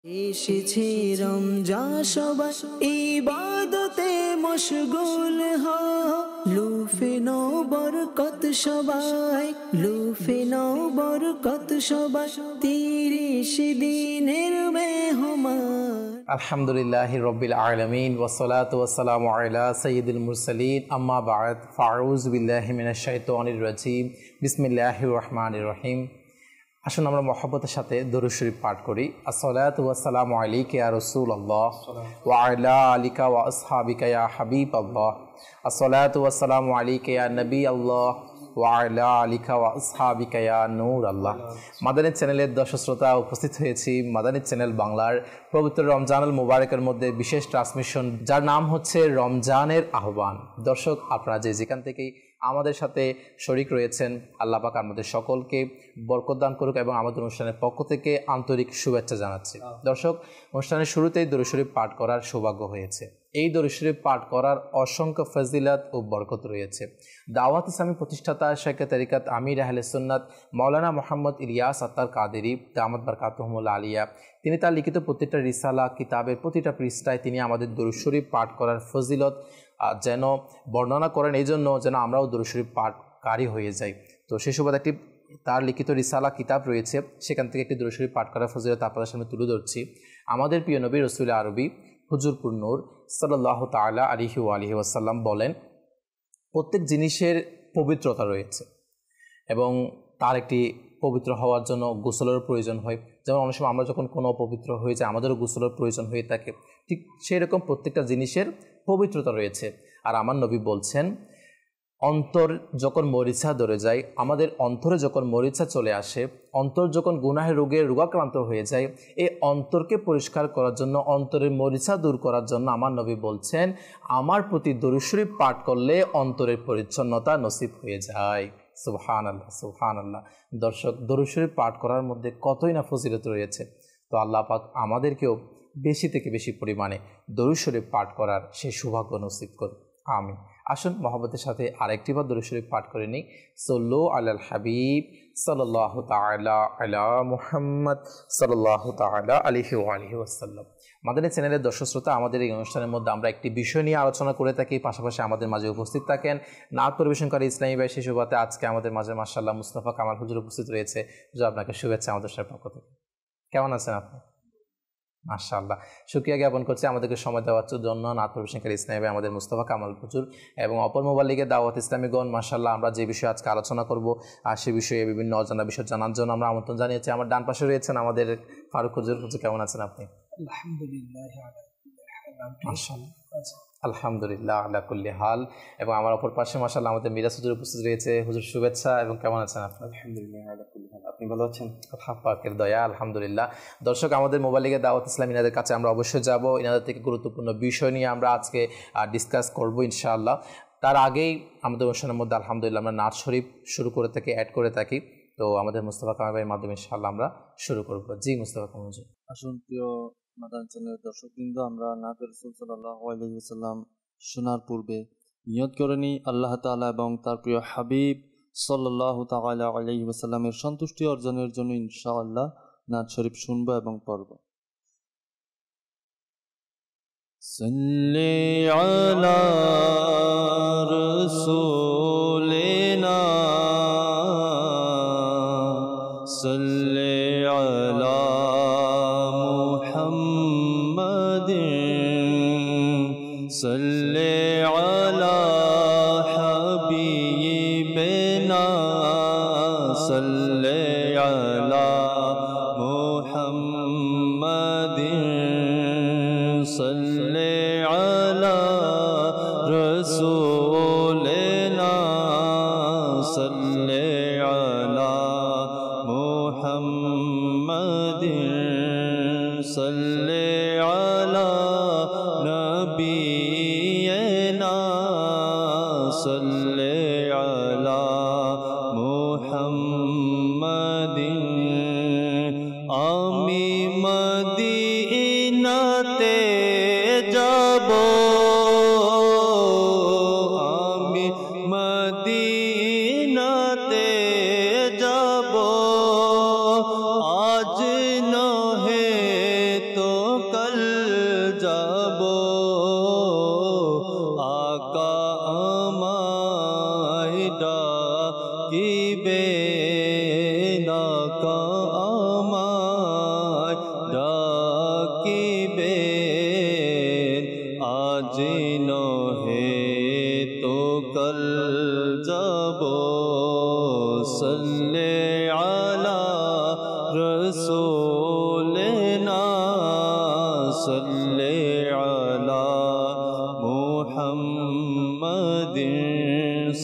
এসেছে রমজান সবাই ইবাদতে মশগুল হও, লুফে নাও বরকত সবাই, লুফে নাও বরকত সবাই, 30 দিনের মেহমান। আলহামদুলিল্লাহি রাব্বিল আলামিন ওয়াসসালাতু ওয়াসসালামু আলা সাইয়্যিদিল মুরসালিন আম্মা বা'দ ফাউযু বিল্লাহি মিনাশ শাইতানির রাজীম বিসমিল্লাহির রহমানির রহিম। আসুন আমরা মহব্বতের সাথে দরুদ শরীফ পাঠ করি। আসসালাতু ওয়াসসালামু আলাইকা ইয়া রাসূলুল্লাহ ওয়া আলা আলিকা ওয়া আসহাবিকা ইয়া হাবিবাল্লাহ। আসসালাতু ওয়াসসালামু আলাইকা ইয়া নবী আল্লাহ ওয়া আলা আলিকা ওয়া আসহাবিকা ইয়া নূর আল্লাহ। মাদানী চ্যানেলের দর্শক শ্রোতা, উপস্থিত হয়েছি মাদানী চ্যানেল বাংলার পবিত্র রমজানুল মুবারকের মধ্যে বিশেষ ট্রান্সমিশন, যার নাম হচ্ছে রমজানের আহ্বান। দর্শক, আপনারা যেখান থেকেই আমাদের সাথে শরীক রয়েছেন, আল্লাহ পাক আমাদের সকলকে বরকত দান করুক এবং আমাদের অনুষ্ঠানের পক্ষ থেকে আন্তরিক শুভেচ্ছা জানাচ্ছি। দর্শক, অনুষ্ঠানের শুরুতেই দরুদ শরীফ পাঠ করার সৌভাগ্য হয়েছে। এই দরুদ শরীফ পাঠ করার অসংখ্য ফজিলত ও বরকত রয়েছে। দাওয়াত ইসলামী প্রতিষ্ঠাতা শেখ তরিকত আমির আহলে সুন্নাত মাওলানা মোহাম্মদ ইলিয়াস আত্তার কাদেরী দামাত বারকাতুহুমুল আলিয়া, তিনি তার লিখিত প্রতিটা রিসালা কিতাবের প্রতিটা পৃষ্ঠায় তিনি আমাদের দরুদ শরীফ পাঠ করার ফজিলত যেন বর্ণনা করেন, এই জন্য যেন আমরাও দরুদ শরীফ পাঠকারী হয়ে যাই। তো সেই সুবাদে একটি তার লিখিত রিসালা কিতাব রয়েছে, সেখান থেকে একটি দরুদ শরীফ পাঠ করার ফজিলত আপনাদের সামনে তুলে ধরছি। আমাদের প্রিয় নবী রসুল আরবি হুজুরপুর নূর সাল্লাল্লাহু তাআলা আলাইহি ওয়া আলিহি ওয়াসাল্লাম বলেন, প্রত্যেক জিনিসের পবিত্রতা রয়েছে এবং তার একটি পবিত্র হওয়ার জন্য গোসলের প্রয়োজন হয়। যেমন অনেক সময় আমরা যখন কোনো অপবিত্র হয়ে যায় আমাদেরও গোসলের প্রয়োজন হয়ে থাকে, ঠিক সেই রকম প্রত্যেকটা জিনিসের পবিত্রতা রয়েছে। আর আমার নবী বলছেন, অন্তর যখন মরিচা ধরে যায়, আমাদের অন্তরে যখন মরিচা চলে আসে, অন্তর যখন গুনাহের রোগে রোগাক্রান্ত হয়ে যায়, এই অন্তরকে পরিষ্কার করার জন্য, অন্তরের মরিচা দূর করার জন্য আমার নবী বলছেন, আমার প্রতি দরুদ শরীফ পাঠ করলে অন্তরের পরিচ্ছন্নতা নসিব হয়ে যায়। সুবহানাল্লাহ, সুবহানাল্লাহ। দর্শক, দরুদ শরীফ পাঠ করার মধ্যে কতই না ফজিলত রয়েছে। তো আল্লাহ পাক আমাদেরকেও বেশি থেকে বেশি পরিমাণে দরুদ শরীফ পাঠ করার সেই সৌভাগ্য নসিব করুন, আমিন। আসুন মহব্বতের সাথে আরেকটিবার দরুদ শরীফ পাঠ করে নিই। সাল্লু আলাল হাবিব সাল্লাল্লাহু তাআলা আলা মুহাম্মদ সাল্লাল্লাহু তাআলা আলাইহি ওয়া আলিহি ওয়াসাল্লাম। মাদানী চ্যানেলের দর্শক শ্রোতা, আমাদের এই অনুষ্ঠানের মধ্যে আমরা একটি বিষয় নিয়ে আলোচনা করে থাকি, পাশাপাশি আমাদের মাঝে উপস্থিত থাকেন নাত পরিবেশনকারী ইসলামী ভাই। সেই সুবাদে আজকে আমাদের মাঝে মাশাআল্লাহ মুস্তাফা কামাল হুজুর উপস্থিত রয়েছে। হুজুর, আপনাকে শুভেচ্ছা আমাদের পক্ষ থেকে। কেমন আছেন আপনি? মাশাআল্লাহ, শুকরিয়া জ্ঞাপন করছি আমাদেরকে সময় দেওয়ার জন্য নাত পরিবেশনকারী ইসলামী ভাই আমাদের মুস্তাফা কামাল হুজুর এবং অপর মোবাইল লিগের দাওয়াত ইসলামীগণ। মাশাআল্লাহ, আমরা যে বিষয়ে আজকে আলোচনা করব আর সে বিষয়ে বিভিন্ন অজানা বিষয় জানার জন্য আমরা আমন্ত্রণ জানিয়েছি। আমার ডান পাশে রয়েছেন আমাদের ফারুক হুজুর। হুজুর, কেমন আছেন আপনি? আলহামদুলিল্লাহ আলা কুল্লি হাল। এবং আমার অপর পাশে মাশাআল্লাহ আমাদের মিরাজ হুজুর উপস্থিত রয়েছে। হুজুর, শুভেচ্ছা এবং কেমন আছেন আপনি? আলহামদুলিল্লাহ আলা কুল্লি হাল। আপনি ভালো আছেন? আল্লাহ পাকের দয়া, আলহামদুলিল্লাহ। দর্শক, আমাদের মোবাইল লিগে দাওয়াত ইসলাম ইনাদের কাছে আমরা অবশ্যই যাব, ইনাদের থেকে গুরুত্বপূর্ণ বিষয় নিয়ে আমরা আজকে ডিসকাস করব ইনশাআল্লাহ। তার আগেই আমাদের অনুষ্ঠানের মধ্যে আলহামদুলিল্লাহ আমরা নাত শরীফ শুরু করে থাকি, অ্যাড করে থাকি। তো আমাদের মুস্তাফা কামাল ভাইয়ের মাধ্যমে ইনশাআল্লাহ আমরা শুরু করব। জি মুস্তাফা কামাল হুজুর। আসুন প্রিয় মাদানী চ্যানেলের দর্শকবৃন্দ, আমরা নাতে রাসূল সাল্লাল্লাহু আলাইহি ওয়াসাল্লাম শোনার পূর্বে নিয়ত করে নিই আল্লাহ তাআলা এবং তার প্রিয় হাবিব সাল্লাল্লাহু তাআলা আলাইহি ওয়াসাল্লামের সন্তুষ্টি অর্জনের জন্য ইনশাআল্লাহ নাত শরীফ শুনবো এবং পড়ব। সাল্লি আলা রাসূলিনা সাল্লি আলা মুহাম্মাদিন সাল্লি আলা হাবিবিনা সাল্লি আলা মুহাম্মাদিন সাল্লি আলা রাসূলিনা সাল্লি আলা মুহাম্মাদিন সাল্লি আলা নবিয়িনা সাল্লি আলা মুহাম্মাদিন। আমি মদিনাতে যাব, আমি মদিনাতে যাব, আজ নহে তো आज नहे तो कल जाबो सल्ले अला रसूलिना सल्ले अला मुहम्मदिन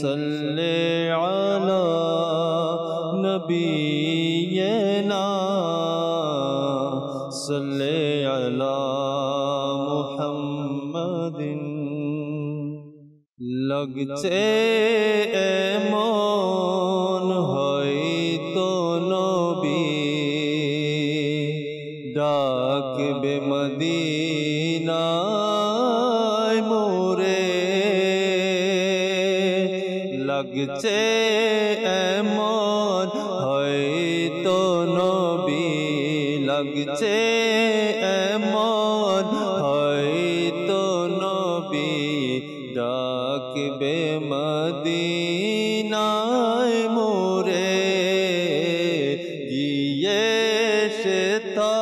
सल्ले अला नबीना सल्ले अला मुहम्मदिन लगছে এমন হয়তো নবী ডাকবে মদিনায় মোরে লাগছে এমন হয়তো নবী লাগছে এমন হয়তো নবী ডাকবে মদিনায় মোরে গিয়ে সে তা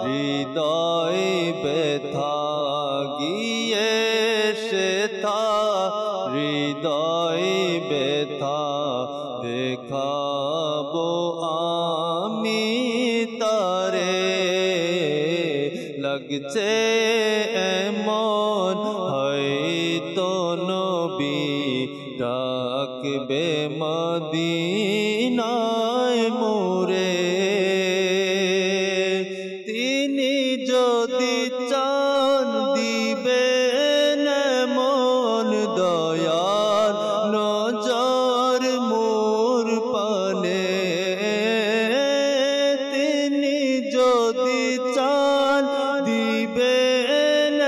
হৃদয় ব্যথা গিয়ে সে তা হৃদয় ব্যথা দেখাবো আমি তারে লাগছে এমন হয়তো নবী ডাকবে মদিনায় মোরে তিনি যদি চান দিবেন মন দয়ার নজর মোর পানে তিনি যদি চান দিবেন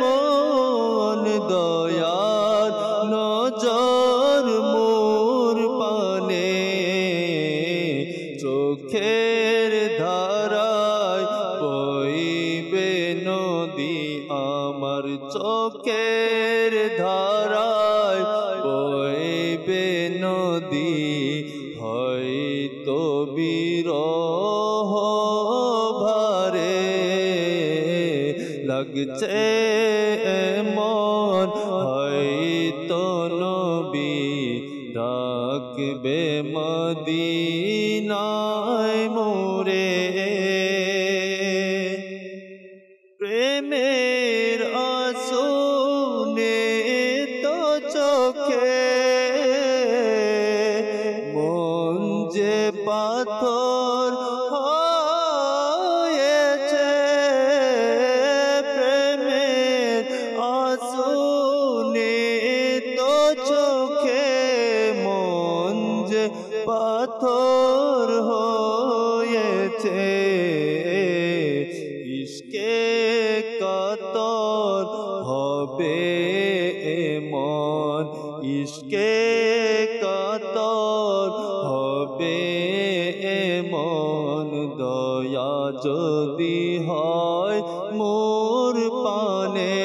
মন দয়ার নজর মোর পানে চোখের ধারায় বইবে নদী আমার চোখের ধারায় বইবে নদী হয়তো বিরহ ভারে লাগছে এমন হয়তো নবী ডাকবে মদিনায় মোরে প্রেমের আসনে তো চোখে মন যে পাথর হয়েছে প্রেমের আসনে তো চোখে মন যে পাথর হয়েছে ইশকে কাতর হবে এমন ইশকে কাতর হবে এমন দয়া যদি হয় মোর পানে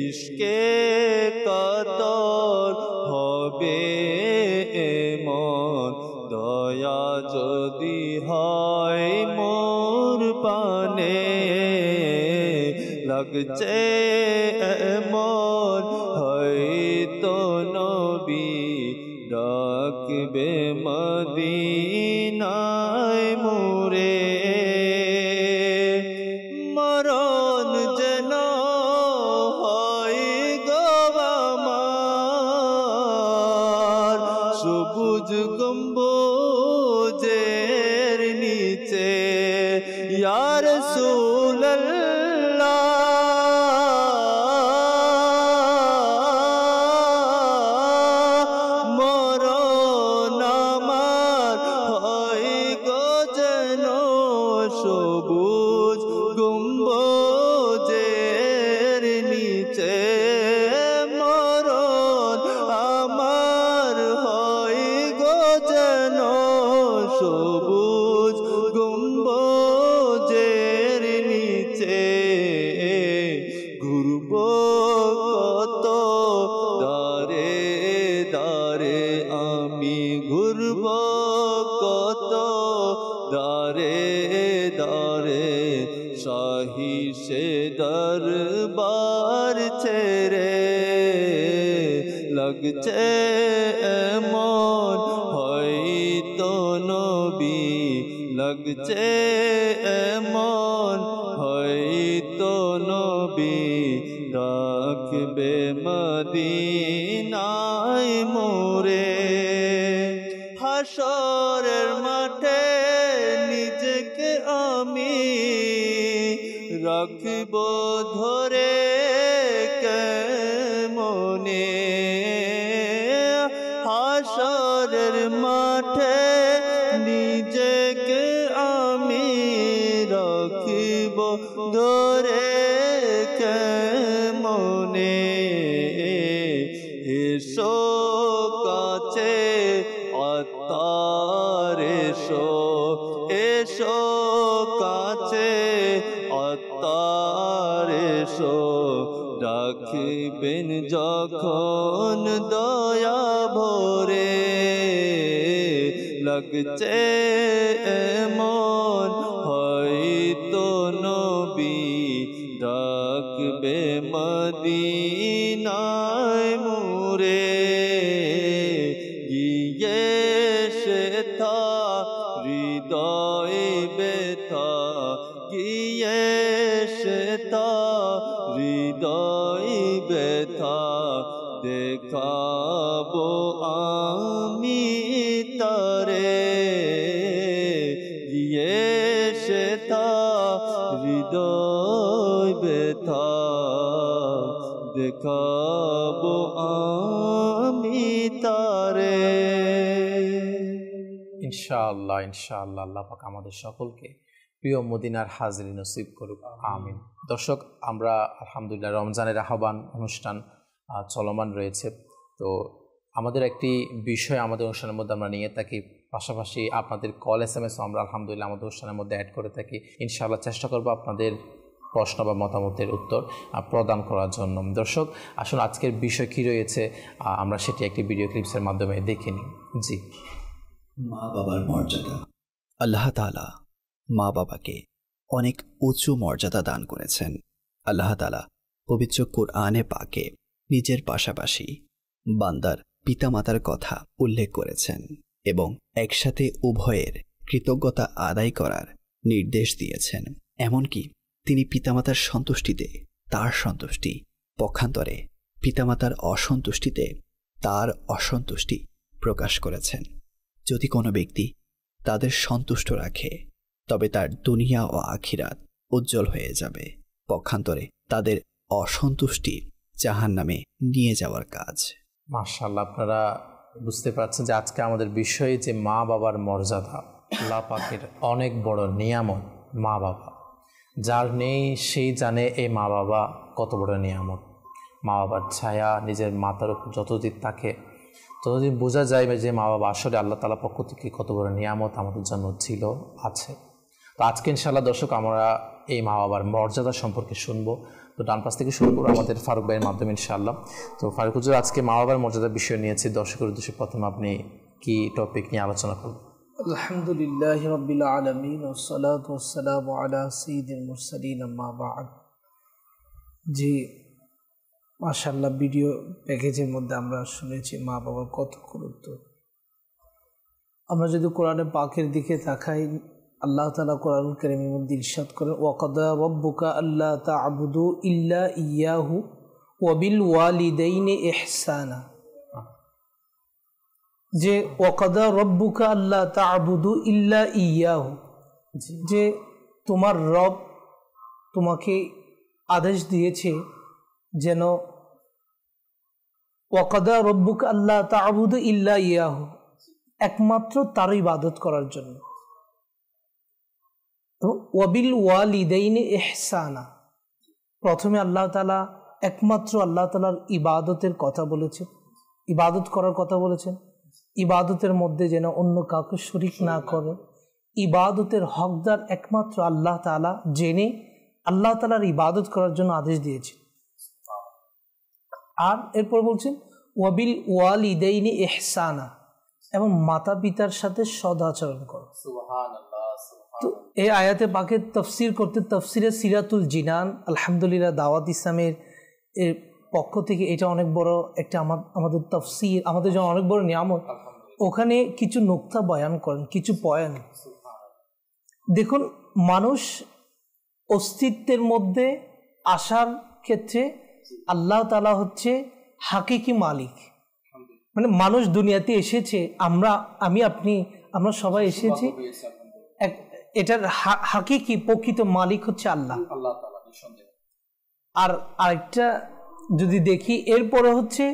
ইশকে কাতর হবে এমন দয়া যদি হয় মোর পানে লাগছে এমন হয়তো নবী ডাকবে মদিনায় মোরে মরণ যেন হয় গো আমার সবুজ গম্বুজের নিচে ইয়া রাসূলুল্লাহ মরণ আমার হয় গো যেন সবুজ গম্বুজের নিচে মরণ আমার হয় গো যেন সবুজ গম্বুজের নিচে ঘুরব কত দারে দারে আমি ঘুরব কত দারে দারে শাহী সে দরবার ছেড়ে লাগছে এমন হয়তো নবী লাগছে এমন হয়তো নবী রাখবে মদিনায় মোরে হাসরের মাঠে নিজেকে আমি রাখব ধরে কেমনে হাসরের মাঠে নিজেকে আমি রাখব ধরে কেমনে এসো কাছে আত্মার এসো এসো কাছে আত্মার এসো রাখবেন যখন দয়া ভরে লাগছে এমন হয়তো নবী রাখবে মদিনায় মোরে গিয়ে সে থা হৃদয় ব্যথা গিয়ে সে থা হৃদয় ব্যথা দেখাবো আমি তারে গিয়ে সে থা হৃদয় ব্যথা দেখাবো আমি তারে। ইনশাআল্লাহ ইনশাআল্লাহ আল্লাহ পাক আমাদের সকলকে প্রিয় মদিনার হাজরি নসিব করুক, আমিন। দর্শক, আমরা আলহামদুলিল্লাহ রমজানের আহ্বান অনুষ্ঠান চলমান রয়েছে। তো আমাদের একটি বিষয় আমাদের অনুষ্ঠানের মধ্যে আমরা নিয়ে থাকি, পাশাপাশি আপনাদের কল SMS আমরা আলহামদুলিল্লাহ আমাদের অনুষ্ঠানের মধ্যে অ্যাড করে থাকি। ইনশাআল্লাহ চেষ্টা করবো আপনাদের প্রশ্ন বা মতামতের উত্তর প্রদান করার জন্য। দর্শক, আসলে আজকের বিষয় কী রয়েছে আমরা সেটি একটি ভিডিও ক্লিপসের মাধ্যমে দেখে নিই। জি, মা বাবার মর্যাদা। আল্লাহ তাআলা মা বাবাকে অনেক উঁচু মর্যাদা দান করেছেন। আল্লাহ তাআলা পবিত্র কুরআনে পাকে নিজের পাশাপাশি বান্দার পিতামাতার কথা উল্লেখ করেছেন এবং একসাথে উভয়ের কৃতজ্ঞতা আদায় করার নির্দেশ দিয়েছেন। এমনকি তিনি পিতামাতার সন্তুষ্টিতে তার সন্তুষ্টি, পক্ষান্তরে পিতামাতার অসন্তুষ্টিতে তার অসন্তুষ্টি প্রকাশ করেছেন। যদি কোনো ব্যক্তি তাদের সন্তুষ্ট রাখে তবে তার দুনিয়া ও আখিরাত উজ্জ্বল হয়ে যাবে, পক্ষান্তরে তাদের অসন্তুষ্টি জাহান্নামে নিয়ে যাওয়ার কাজ। মাশাআল্লাহ, আপনারা বুঝতে পারছেন যে আজকে আমাদের বিষয় যে মা বাবার মর্যাদা। আল্লাহ পাকের অনেক বড় নিয়ামত মা বাবা, যার নেই সেই জানে এই মা বাবা কত বড় নিয়ামত। মা বাবার ছায়া নিজের মাথার উপর যতদিন থাকে ততদিন বোঝা যায় যে মা বাবা আসলে আল্লাহ তাআলার পক্ষ থেকে কত বড় নিয়ামত আমাদের জন্য ছিল, আছে। তো আজকে ইনশাআল্লাহ দর্শক আমরা এই মা বাবার মর্যাদা সম্পর্কে শুনবো। তো ডান পাশ থেকে শুরু করবো আমাদের ফারুক ভাইয়ের মাধ্যমে ইনশাআল্লাহ। তো ফারুক হুজুর, আজকে মা বাবার মর্যাদার বিষয় নিয়েছি, দর্শকের উদ্দেশ্যে প্রথমে আপনি কি টপিক নিয়ে আলোচনা করবেন? আলহামদুলিল্লাহ রাব্বিল আলামিন ওয়াসসালাতু ওয়াসসালামু আলা সাইয়্যিদিল মুরসালিন আম্মা বা'দ। জি, মাশাআল্লাহ, ভিডিও প্যাকেজের মধ্যে আমরা শুনেছি মা বাবার কত গুরুত্ব। আমরা যদি কোরআনে পাকের দিকে তাকাই, আল্লাহ তাআলা কোরআনুল কারীমের মধ্যে ইরশাদ করেন, ওয়াকাদা রাব্বুকা আল্লা তা'বুদু ইল্লা ইয়াহু ওয়া বিল ওয়ালিদাইনি ইহসানা। যে ওয়াকাদা রাব্বুকা আল্লা তা'বুদু ইল্লা ইয়াহু, যে তোমার রব তোমাকে আদেশ দিয়েছে যেন ওয়াকাদা রাব্বুকা আল্লা তা'বুদু ইল্লা ইয়াহু, একমাত্র তার ইবাদত করার জন্য। ওয়াবিল ওয়ালিদাইনি ইহসানা, প্রথমে আল্লাহ তাআলা একমাত্র আল্লাহ তাআলার ইবাদতের কথা বলেছেন, ইবাদত করার কথা বলেছেন। ইবাদতের মধ্যে যেন অন্য কাউকে শরীক না করে, ইবাদতের হকদার একমাত্র আল্লাহ তাআলা জেনে আল্লাহ তাআলার ইবাদত করার জন্য আদেশ দিয়েছেন। আর এরপর বলছেন ওয়াবিল ওয়ালিদাইনি ইহসানা, এবং মাতা পিতার সাথে সদাচরণ করো। তো এই আয়াতে পাকে তফসির করতে তফসিরে সিরাতুল জিনান আলহামদুলিল্লাহ দাওয়াত ইসলামের এর পক্ষ থেকে এটা অনেক বড় একটা আমাদের তফসির, আমাদের জন্য অনেক বড় নিয়ামত। ওখানে কিছু নুকতা বয়ান করেন, কিছু পয়েন্ট। দেখুন, মানুষ অস্তিত্বের মধ্যে আসার ক্ষেত্রে আল্লাহ তাআলা হচ্ছে হাকিকি মালিক। মানে মানুষ দুনিয়াতে এসেছে, আমি আপনি আমরা সবাই এসেছি, এটার হাকিকি প্রকৃত মালিক হচ্ছে আল্লাহ। আর আরেকটা যদি দেখি, এরপরে হচ্ছে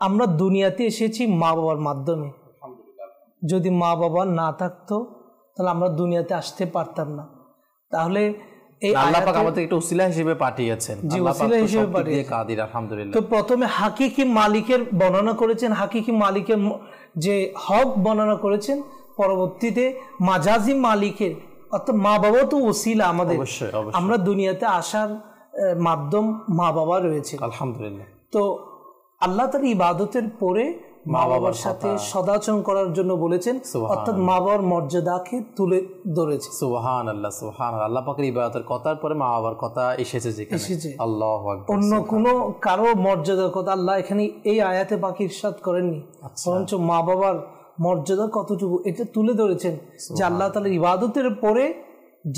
আমরা দুনিয়াতে এসেছি মা বাবার মাধ্যমে। যদি মা বাবা না থাকতো তাহলে আমরা দুনিয়াতে আসতে পারতাম না। তাহলে এই আল্লাহ পাক আমাদের একটা উসিলা হিসেবে পাঠিয়েছেন, জি উসিলা হিসেবে পাঠিয়েছেন কাদির আলহামদুলিল্লাহ। তো প্রথমে হাকিকি মালিকের বর্ণনা করেছেন, হাকিকি মালিকের যে হক বর্ণনা করেছেন, পরবর্তীতে মাজাজি মালিকের, অর্থাৎ মা বাবা তো ওসিলা আমাদের, আমরা দুনিয়াতে আসার মাধ্যম মা বাবা রয়েছে আলহামদুলিল্লাহ। তো আল্লাহ তার ইবাদতের পরে মা বাবার সাথে সদাচরণ করার জন্য বলেছেন, অর্থাৎ মা বাবার মর্যাদাকে তুলে ধরেছে। সুবহানাল্লাহ, সুবহানাল্লাহ। আল্লাহ পাকের ইবাদতের কথার পরে মা বাবার কথা এসেছে যেখানে, আল্লাহু আকবার। অন্য কোনো কারো মর্যাদার কথা আল্লাহ এখানে এই আয়াতে পাক ইরশাদ করেননি, বরঞ্চ মা বাবার মর্যাদা কতটুকু এটা তুলে ধরেছেন যে আল্লাহ তাআলার ইবাদতের পরে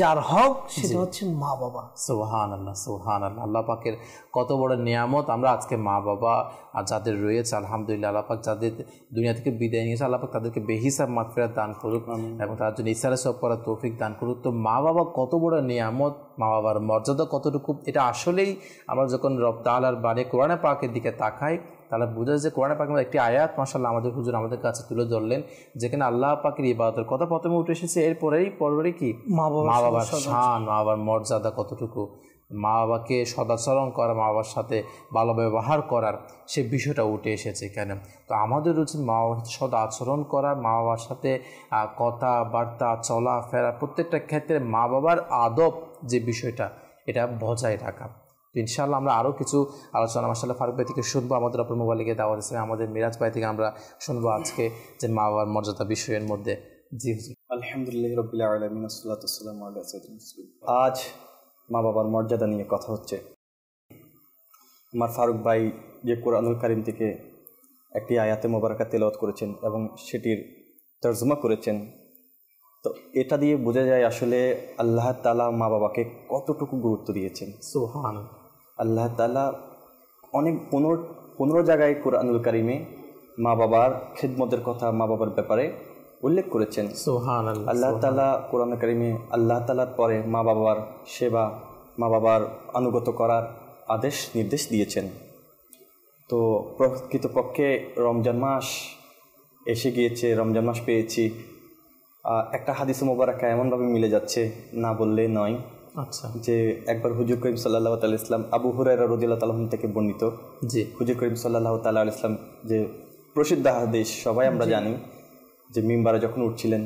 যার হক সেটা হচ্ছে মা বাবা। সুবহানাল্লাহ, সুবহানাল্লাহ। আল্লাহ পাকের কত বড় নিয়ামত আমরা আজকে মা বাবা আর যাদের রয়েছে আলহামদুলিল্লাহ। আল্লাহ পাক যাদের দুনিয়া থেকে বিদায় নিয়েছে, আল্লাহ পাক তাদেরকে বেহিসাব মাগফিরাত দান করুক এবং তার জন্য ইসরার সব করার তৌফিক দান করুক। তো মা বাবা কত বড় নিয়ামত, মা বাবার মর্যাদা কতটুকু, এটা আসলেই আমরা যখন রব তাআলার বাণী কোরআনে পাকের দিকে তাকাই তাহলে বোঝা যায় যে কোরআনে পাকের একটি আয়াত মাশাআল্লাহ আমাদের হুজুর আমাদের কাছে তুলে ধরলেন, যেখানে আল্লাহ পাকের ইবাদতের কথা প্রথমে উঠে এসেছে, পরে কি মা বাবার শান, মা বাবার মর্যাদা কতটুকু, মা বাবাকে সদাচরণ করা, মা বাবার সাথে ভালো ব্যবহার করার সে বিষয়টা উঠে এসেছে এখানে। তো আমাদের উচিত মা বাবার সদা আচরণ করা, মা বাবার সাথে কথাবার্তা চলাফেরা প্রত্যেকটা ক্ষেত্রে মা বাবার আদব যে বিষয়টা এটা বজায় রাখা। তো ইনশাআল্লাহ আমরা আরও কিছু আলোচনা মাশাআল্লাহ ফারুক ভাই থেকে শুনবো, আমাদের অপর মোবাইলে দাওয়াত ইসলামে আমাদের মিরাজ ভাই থেকে আমরা শুনবো আজকে যে মা বাবার মর্যাদা বিষয়ের মধ্যে। জি জি, আলহামদুলিল্লাহ রাব্বিল আলামিন ওয়াসসালাতু ওয়াসসালামু আলা সাইয়্যিদিল মুরসালিন। আজ মা বাবার মর্যাদা নিয়ে কথা হচ্ছে। আমার ফারুক ভাই যে কোরআনুল কারীম থেকে একটি আয়াতে মোবারকা তেলাওয়াত করেছেন এবং সেটির তরজমা করেছেন, তো এটা দিয়ে বোঝা যায় আসলে আল্লাহ তাআলা মা বাবাকে কতটুকু গুরুত্ব দিয়েছেন। সুবহানাল্লাহ। আল্লাহ তাআলা অনেক 15 জায়গায় কোরআনুল কারীমে মা বাবার খিদমতের কথা, মা বাবার ব্যাপারে উল্লেখ করেছেন। সুবহানাল্লাহ। আল্লাহ তাআলা কোরআন কারীমে আল্লাহ তাআলার পরে মা বাবার সেবা, মা বাবার আনুগত করার আদেশ নির্দেশ দিয়েছেন। তো প্রকৃতপক্ষে রমজান মাস এসে গিয়েছে, রমজান মাস পেয়েছি। একটা হাদিস মোবারকা এমনভাবে মিলে যাচ্ছে না বললে নয়। আচ্ছা, যে একবার হুজুর করিম সাল্লাল্লাহু তাআলা ইসলাম আবু হুরায়রা রাদিয়াল্লাহু তাআলা থেকে বর্ণিত, জি হুজুর করিম সাল্লাল্লাহু তাআলা ইসলাম যে প্রসিদ্ধ হাদিস সবাই আমরা জানি, যে মিম্বারে যখন উঠছিলেন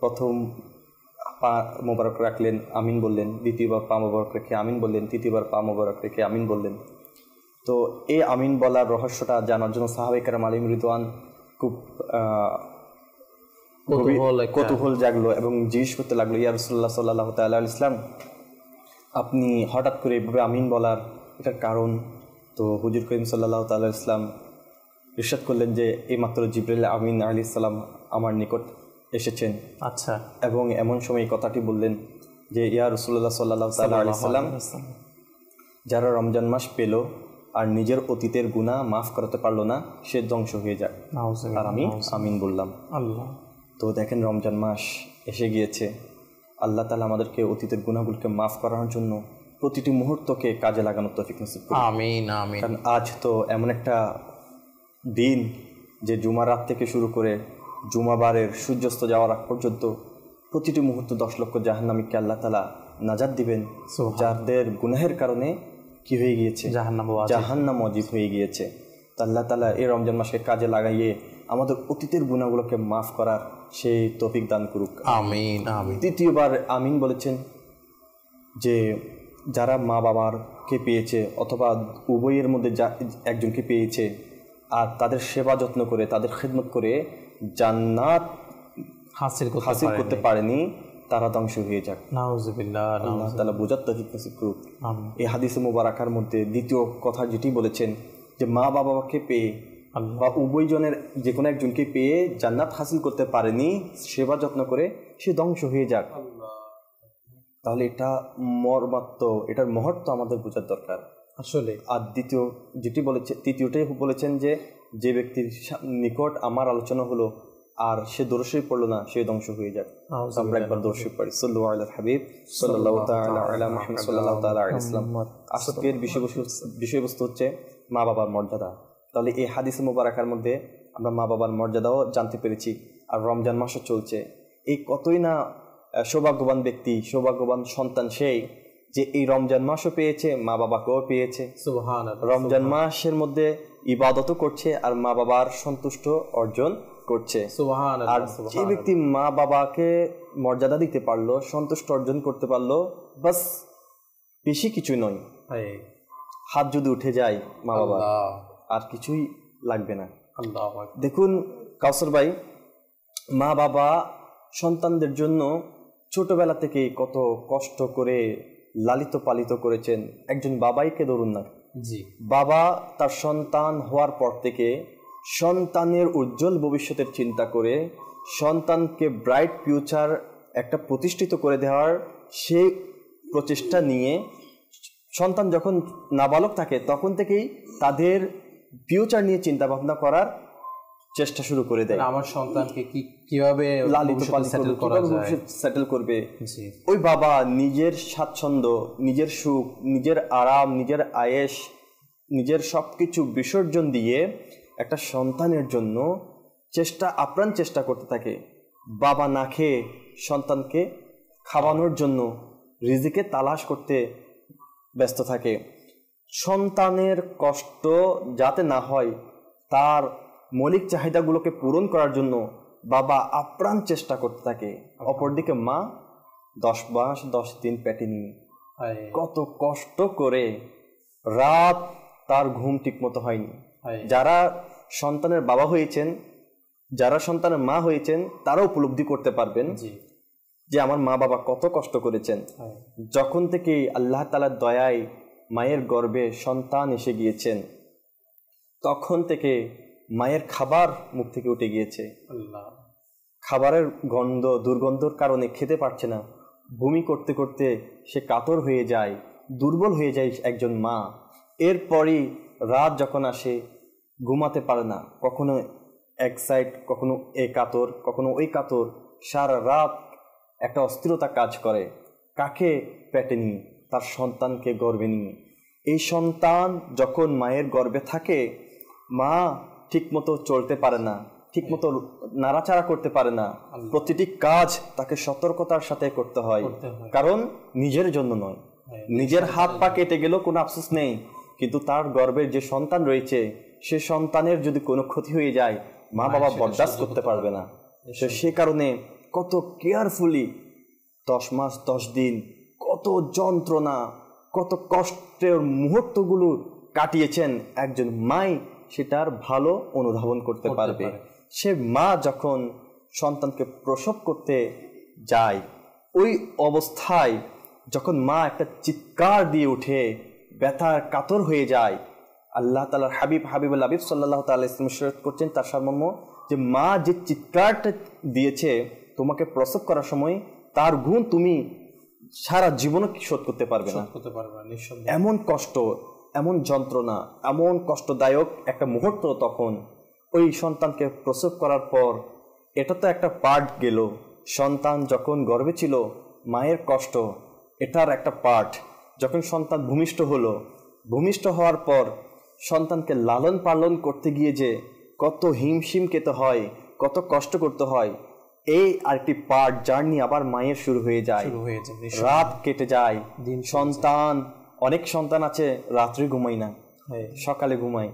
প্রথম পা মোবারক রাখলেন, আমিন বললেন, দ্বিতীয়বার পা মোবারক রেখে আমিন বললেন, তৃতীয়বার পা মোবারক রেখে আমিন বললেন। তো এই আমিন বলার রহস্যটা জানার জন্য সাহাবায়ে কেরাম আলাইহিম রিদওয়ান খুব কৌতূহল জাগলো এবং জিজ্ঞেস করতে লাগলো, ইয়া রাসূলুল্লাহ সাল্লাল্লাহু তাআলা আলাইহি ইসলাম, আপনি হঠাৎ করে এভাবে আমিন বলার এটার কারণ? তো হুজুর করিম সাল্লাল্লাহু তাআলা আলাইহি ইসলাম ইরশাদ করলেন যে এইমাত্র জিবরাইল আমিন আলাইহিস সালাম আমার নিকট এসেছেন। আচ্ছা, এবং এমন সময় এই কথাটি বললেন যে ইয়া রাসূলুল্লাহ সাল্লাল্লাহু তাআলা আলাইহি সাল্লাম, যারা রমজান মাস পেল আর নিজের অতীতের গুনাহ মাফ করতে পারলো না, সে ধ্বংস হয়ে যায়। আর আমি আমিন বললাম। আল্লাহ। তো দেখেন রমজান মাস এসে গিয়েছে, আল্লাহ তাআলা আমাদেরকে অতীতের গুনাহগুলোকে মাফ করার জন্য প্রতিটি মুহূর্তকে কাজে লাগানোর তৌফিক নসিব করুন। আমিন আমিন। কারণ আজ তো এমন একটা দিন যে জুমার রাত থেকে শুরু করে জুমাবারের সূর্যাস্ত যাওয়ার আগ পর্যন্ত প্রতিটি মুহূর্ত 10 লক্ষ জাহান্নামীকে আল্লাহ তাআলা নাজাত দিবেন, যাদের গুনাহের কারণে কি হয়ে গিয়েছে, জাহান্নাম ওয়াজিব হয়ে গিয়েছে। তো আল্লাহ তাআলা এই রমজান মাসকে কাজে লাগাইয়ে আমাদের অতীতের গুনাহগুলোকে মাফ করার সেই তৌফিক দান করুক। আমিন আমিন। দ্বিতীয়বার আমিন বলেছেন যে যারা মা বাবারকে পেয়েছে অথবা উভয়ের মধ্যে একজনকে পেয়েছে আর তাদের সেবা যত্ন করে, তাদের খিদমত করে জান্নাত হাসিল করতে পারেনি, তারা ধ্বংস হয়ে যাক। নাউজুবিল্লাহ, আল্লাহ তাআলা বোঝার তৌফিক নসিব করুক। আমিন। এই হাদিসে মুবারাকার মধ্যে দ্বিতীয় কথা যেটি বলেছেন যে মা বাবাকে পেয়ে বা উভয়জনের যে কোনো একজনকে পেয়ে জান্নাত হাসিল করতে পারেনি, সেবা যত্ন করে সে ধ্বংস হয়ে যাক। তাহলে এটা এটার মহত্ব আমাদের বোঝার দরকার আসলে। আর দ্বিতীয় যেটি বলেছে, তৃতীয়টাই বলেছেন যে ব্যক্তির নিকট আমার আলোচনা হলো আর সে দর্শই পড়লো না, সে ধ্বংস হয়ে যাক। আমরা একবার দর্শই পড়ি, সাল্লাল্লাহু আলাইহি হাবিব সাল্লাল্লাহু তাআলা আলা মুহাম্মদ সাল্লাল্লাহু তাআলা আলাইহি ওয়াসাল্লাম। আজকের বিষয়বস্তু হচ্ছে মা বাবার মর্যাদা। তাহলে এই হাদিসে মুবারাকার মধ্যে আমরা মা বাবার মর্যাদাও জানতে পেরেছি। আর রমজান মাসও চলছে, এই কতই না সৌভাগ্যবান ব্যক্তি, সৌভাগ্যবান সন্তান সেই যে এই রমজান মাসও পেয়েছে, মা বাবাকেও পেয়েছে। সুবহানাল্লাহ। রমজান মাসের মধ্যে ইবাদতও করছে আর মা বাবার সন্তুষ্ট অর্জন করছে। সুবহানাল্লাহ। আর যে ব্যক্তি মা বাবাকে মর্যাদা দিতে পারলো, সন্তুষ্ট অর্জন করতে পারলো, বাস বেশি কিছু নয়। হাত যদি উঠে যায় মা বাবা, আর কিছুই লাগবে না। দেখুন কাউসার ভাই, মা বাবা সন্তানদের জন্য ছোটবেলা থেকে কত কষ্ট করে লালিত পালিত করেছেন। একজন বাবাইকে ধরুন না, বাবা তার সন্তান হওয়ার পর থেকে সন্তানের উজ্জ্বল ভবিষ্যতের চিন্তা করে সন্তানকে ব্রাইট ফিউচার একটা প্রতিষ্ঠিত করে দেওয়ার সেই প্রচেষ্টা নিয়ে সন্তান যখন নাবালক থাকে তখন থেকেই তাদের ফিউচার নিয়ে চিন্তা ভাবনা করার চেষ্টা শুরু করে দেয়। আমার সন্তানকে কিভাবে সেটেল করবে। ওই বাবা নিজের স্বাচ্ছন্দ্য, নিজের সুখ, নিজের আরাম, নিজের আয়েশ, নিজের সবকিছু বিসর্জন দিয়ে একটা সন্তানের জন্য আপ্রাণ চেষ্টা করতে থাকে। বাবা না খেয়ে সন্তানকে খাওয়ানোর জন্য রিজিকে তালাশ করতে ব্যস্ত থাকে। সন্তানের কষ্ট যাতে না হয় তার মৌলিক চাহিদাগুলোকে পূরণ করার জন্য বাবা আপ্রাণ চেষ্টা করতে থাকে। অপরদিকে মা 10 মাস 10 দিন পেটে নিয়ে কত কষ্ট করে রাত তার ঘুম ঠিক মতো হয়নি। যারা সন্তানের বাবা হয়েছেন, যারা সন্তানের মা হয়েছেন, তারা উপলব্ধি করতে পারবেন যে আমার মা বাবা কত কষ্ট করেছেন। যখন থেকে আল্লাহ তাআলার দয়ায় মায়ের গর্ভে সন্তান এসে গিয়েছেন, তখন থেকে মায়ের খাবার মুখ থেকে উঠে গিয়েছে। খাবারের দুর্গন্ধর কারণে খেতে পারছে না। বমি করতে করতে সে কাতর হয়ে যায়, দুর্বল হয়ে যায় একজন মা। এরপরই রাত যখন আসে ঘুমাতে পারে না, কখনো এক সাইড, কখনো এ কাতর, কখনো ওই কাতর, সারা রাত একটা অস্থিরতা কাজ করে। কাকে পেটে নিয়ে? তার সন্তানকে গর্ভে নিয়ে। এই সন্তান যখন মায়ের গর্ভে থাকে, মা ঠিকমতো চলতে পারে না, ঠিকমতো নাড়াচাড়া করতে পারে না। প্রতিটি কাজ তাকে সতর্কতার সাথে করতে হয়, কারণ নিজের জন্য নয়। নিজের হাত পা কেটে গেলেও কোনো আফসোস নেই, কিন্তু তার গর্ভের যে সন্তান রয়েছে সে সন্তানের যদি কোনো ক্ষতি হয়ে যায় মা বাবা বরদাস্ত করতে পারবে না। সে কারণে কত কেয়ারফুলি 10 মাস 10 দিন কত যন্ত্রণা, কত কষ্টের মুহূর্তগুলো কাটিয়েছেন একজন মাই সেটার ভালো অনুধাবন করতে পারবে। সে মা যখন সন্তানকে প্রসব করতে যায়, ওই অবস্থায় যখন মা একটা চিৎকার দিয়ে উঠে ব্যথার কাতর হয়ে যায়, আল্লাহ তাআলার হাবিবুল হাবিব সাল্লাল্লাহু তাআলা ইসলাম করছেন তার সারমর্ম যে মা যে চিৎকারটা দিয়েছে তোমাকে প্রসব করার সময়, তার গুণ তুমি সারা জীবনও শোধ করতে পারবে না। এমন কষ্ট, এমন যন্ত্রণা, এমন কষ্টদায়ক একটা মুহূর্ত তখন ওই সন্তানকে প্রসব করার পর। এটা তো একটা পার্ট গেল, সন্তান যখন গর্ভে ছিল মায়ের কষ্ট এটার একটা পার্ট। যখন সন্তান ভূমিষ্ঠ হওয়ার পর সন্তানকে লালন পালন করতে গিয়ে যে কত হিমশিম খেতে হয়, কত কষ্ট করতে হয়, এই আরেকটি পার্ট জার্নি আবার মায়ের শুরু হয়ে যায়। রাত কেটে যায়, সন্তান, অনেক সন্তান আছে রাত্রে ঘুমাই না, সকালে ঘুমায়।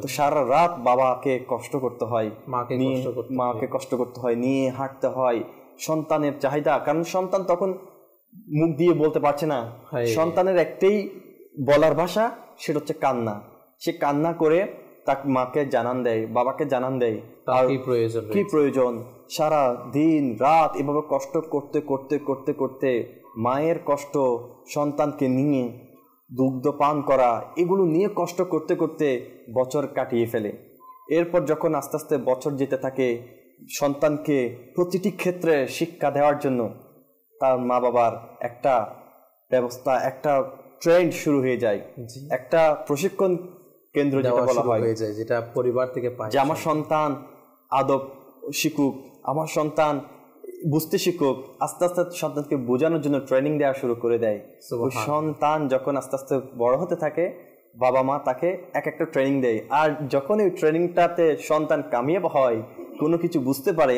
তো সারা রাত বাবাকে কষ্ট করতে হয়, মাকে কষ্ট করতে হয়, নিয়ে হাঁটতে হয়। সন্তানের চাহিদা, কারণ সন্তান তখন মুখ দিয়ে বলতে পারছে না, সন্তানের একটাই বলার ভাষা, সেটা হচ্ছে কান্না। সে কান্না করে তাকে মাকে জানান দেয়, বাবাকে জানান দেয় তার কি প্রয়োজন কি প্রয়োজন। সারা দিন রাত এভাবে কষ্ট করতে করতে করতে করতে মায়ের কষ্ট, সন্তানকে নিয়ে দুগ্ধ পান করা, এগুলো নিয়ে কষ্ট করতে করতে বছর কাটিয়ে ফেলে। এরপর যখন আস্তে আস্তে বছর যেতে থাকে, সন্তানকে প্রতিটি ক্ষেত্রে শিক্ষা দেওয়ার জন্য তার মা বাবার একটা ব্যবস্থা, একটা ট্রেন্ড শুরু হয়ে যায়, একটা প্রশিক্ষণ কেন্দ্র যেটা বলা হয়, যেটা পরিবার থেকে পায়, যে আমার সন্তান আদব শিখুক, আমার সন্তান বুঝতে শিখুক। আস্তে আস্তে সন্তানকে বোঝানোর জন্য ট্রেনিং দেওয়া শুরু করে দেয়। ওই সন্তান যখন আস্তে আস্তে বড় হতে থাকে, বাবা মা তাকে এক একটা ট্রেনিং দেয়। আর যখন ওই ট্রেনিংটাতে সন্তান কামিয়াব হয়, কোনো কিছু বুঝতে পারে,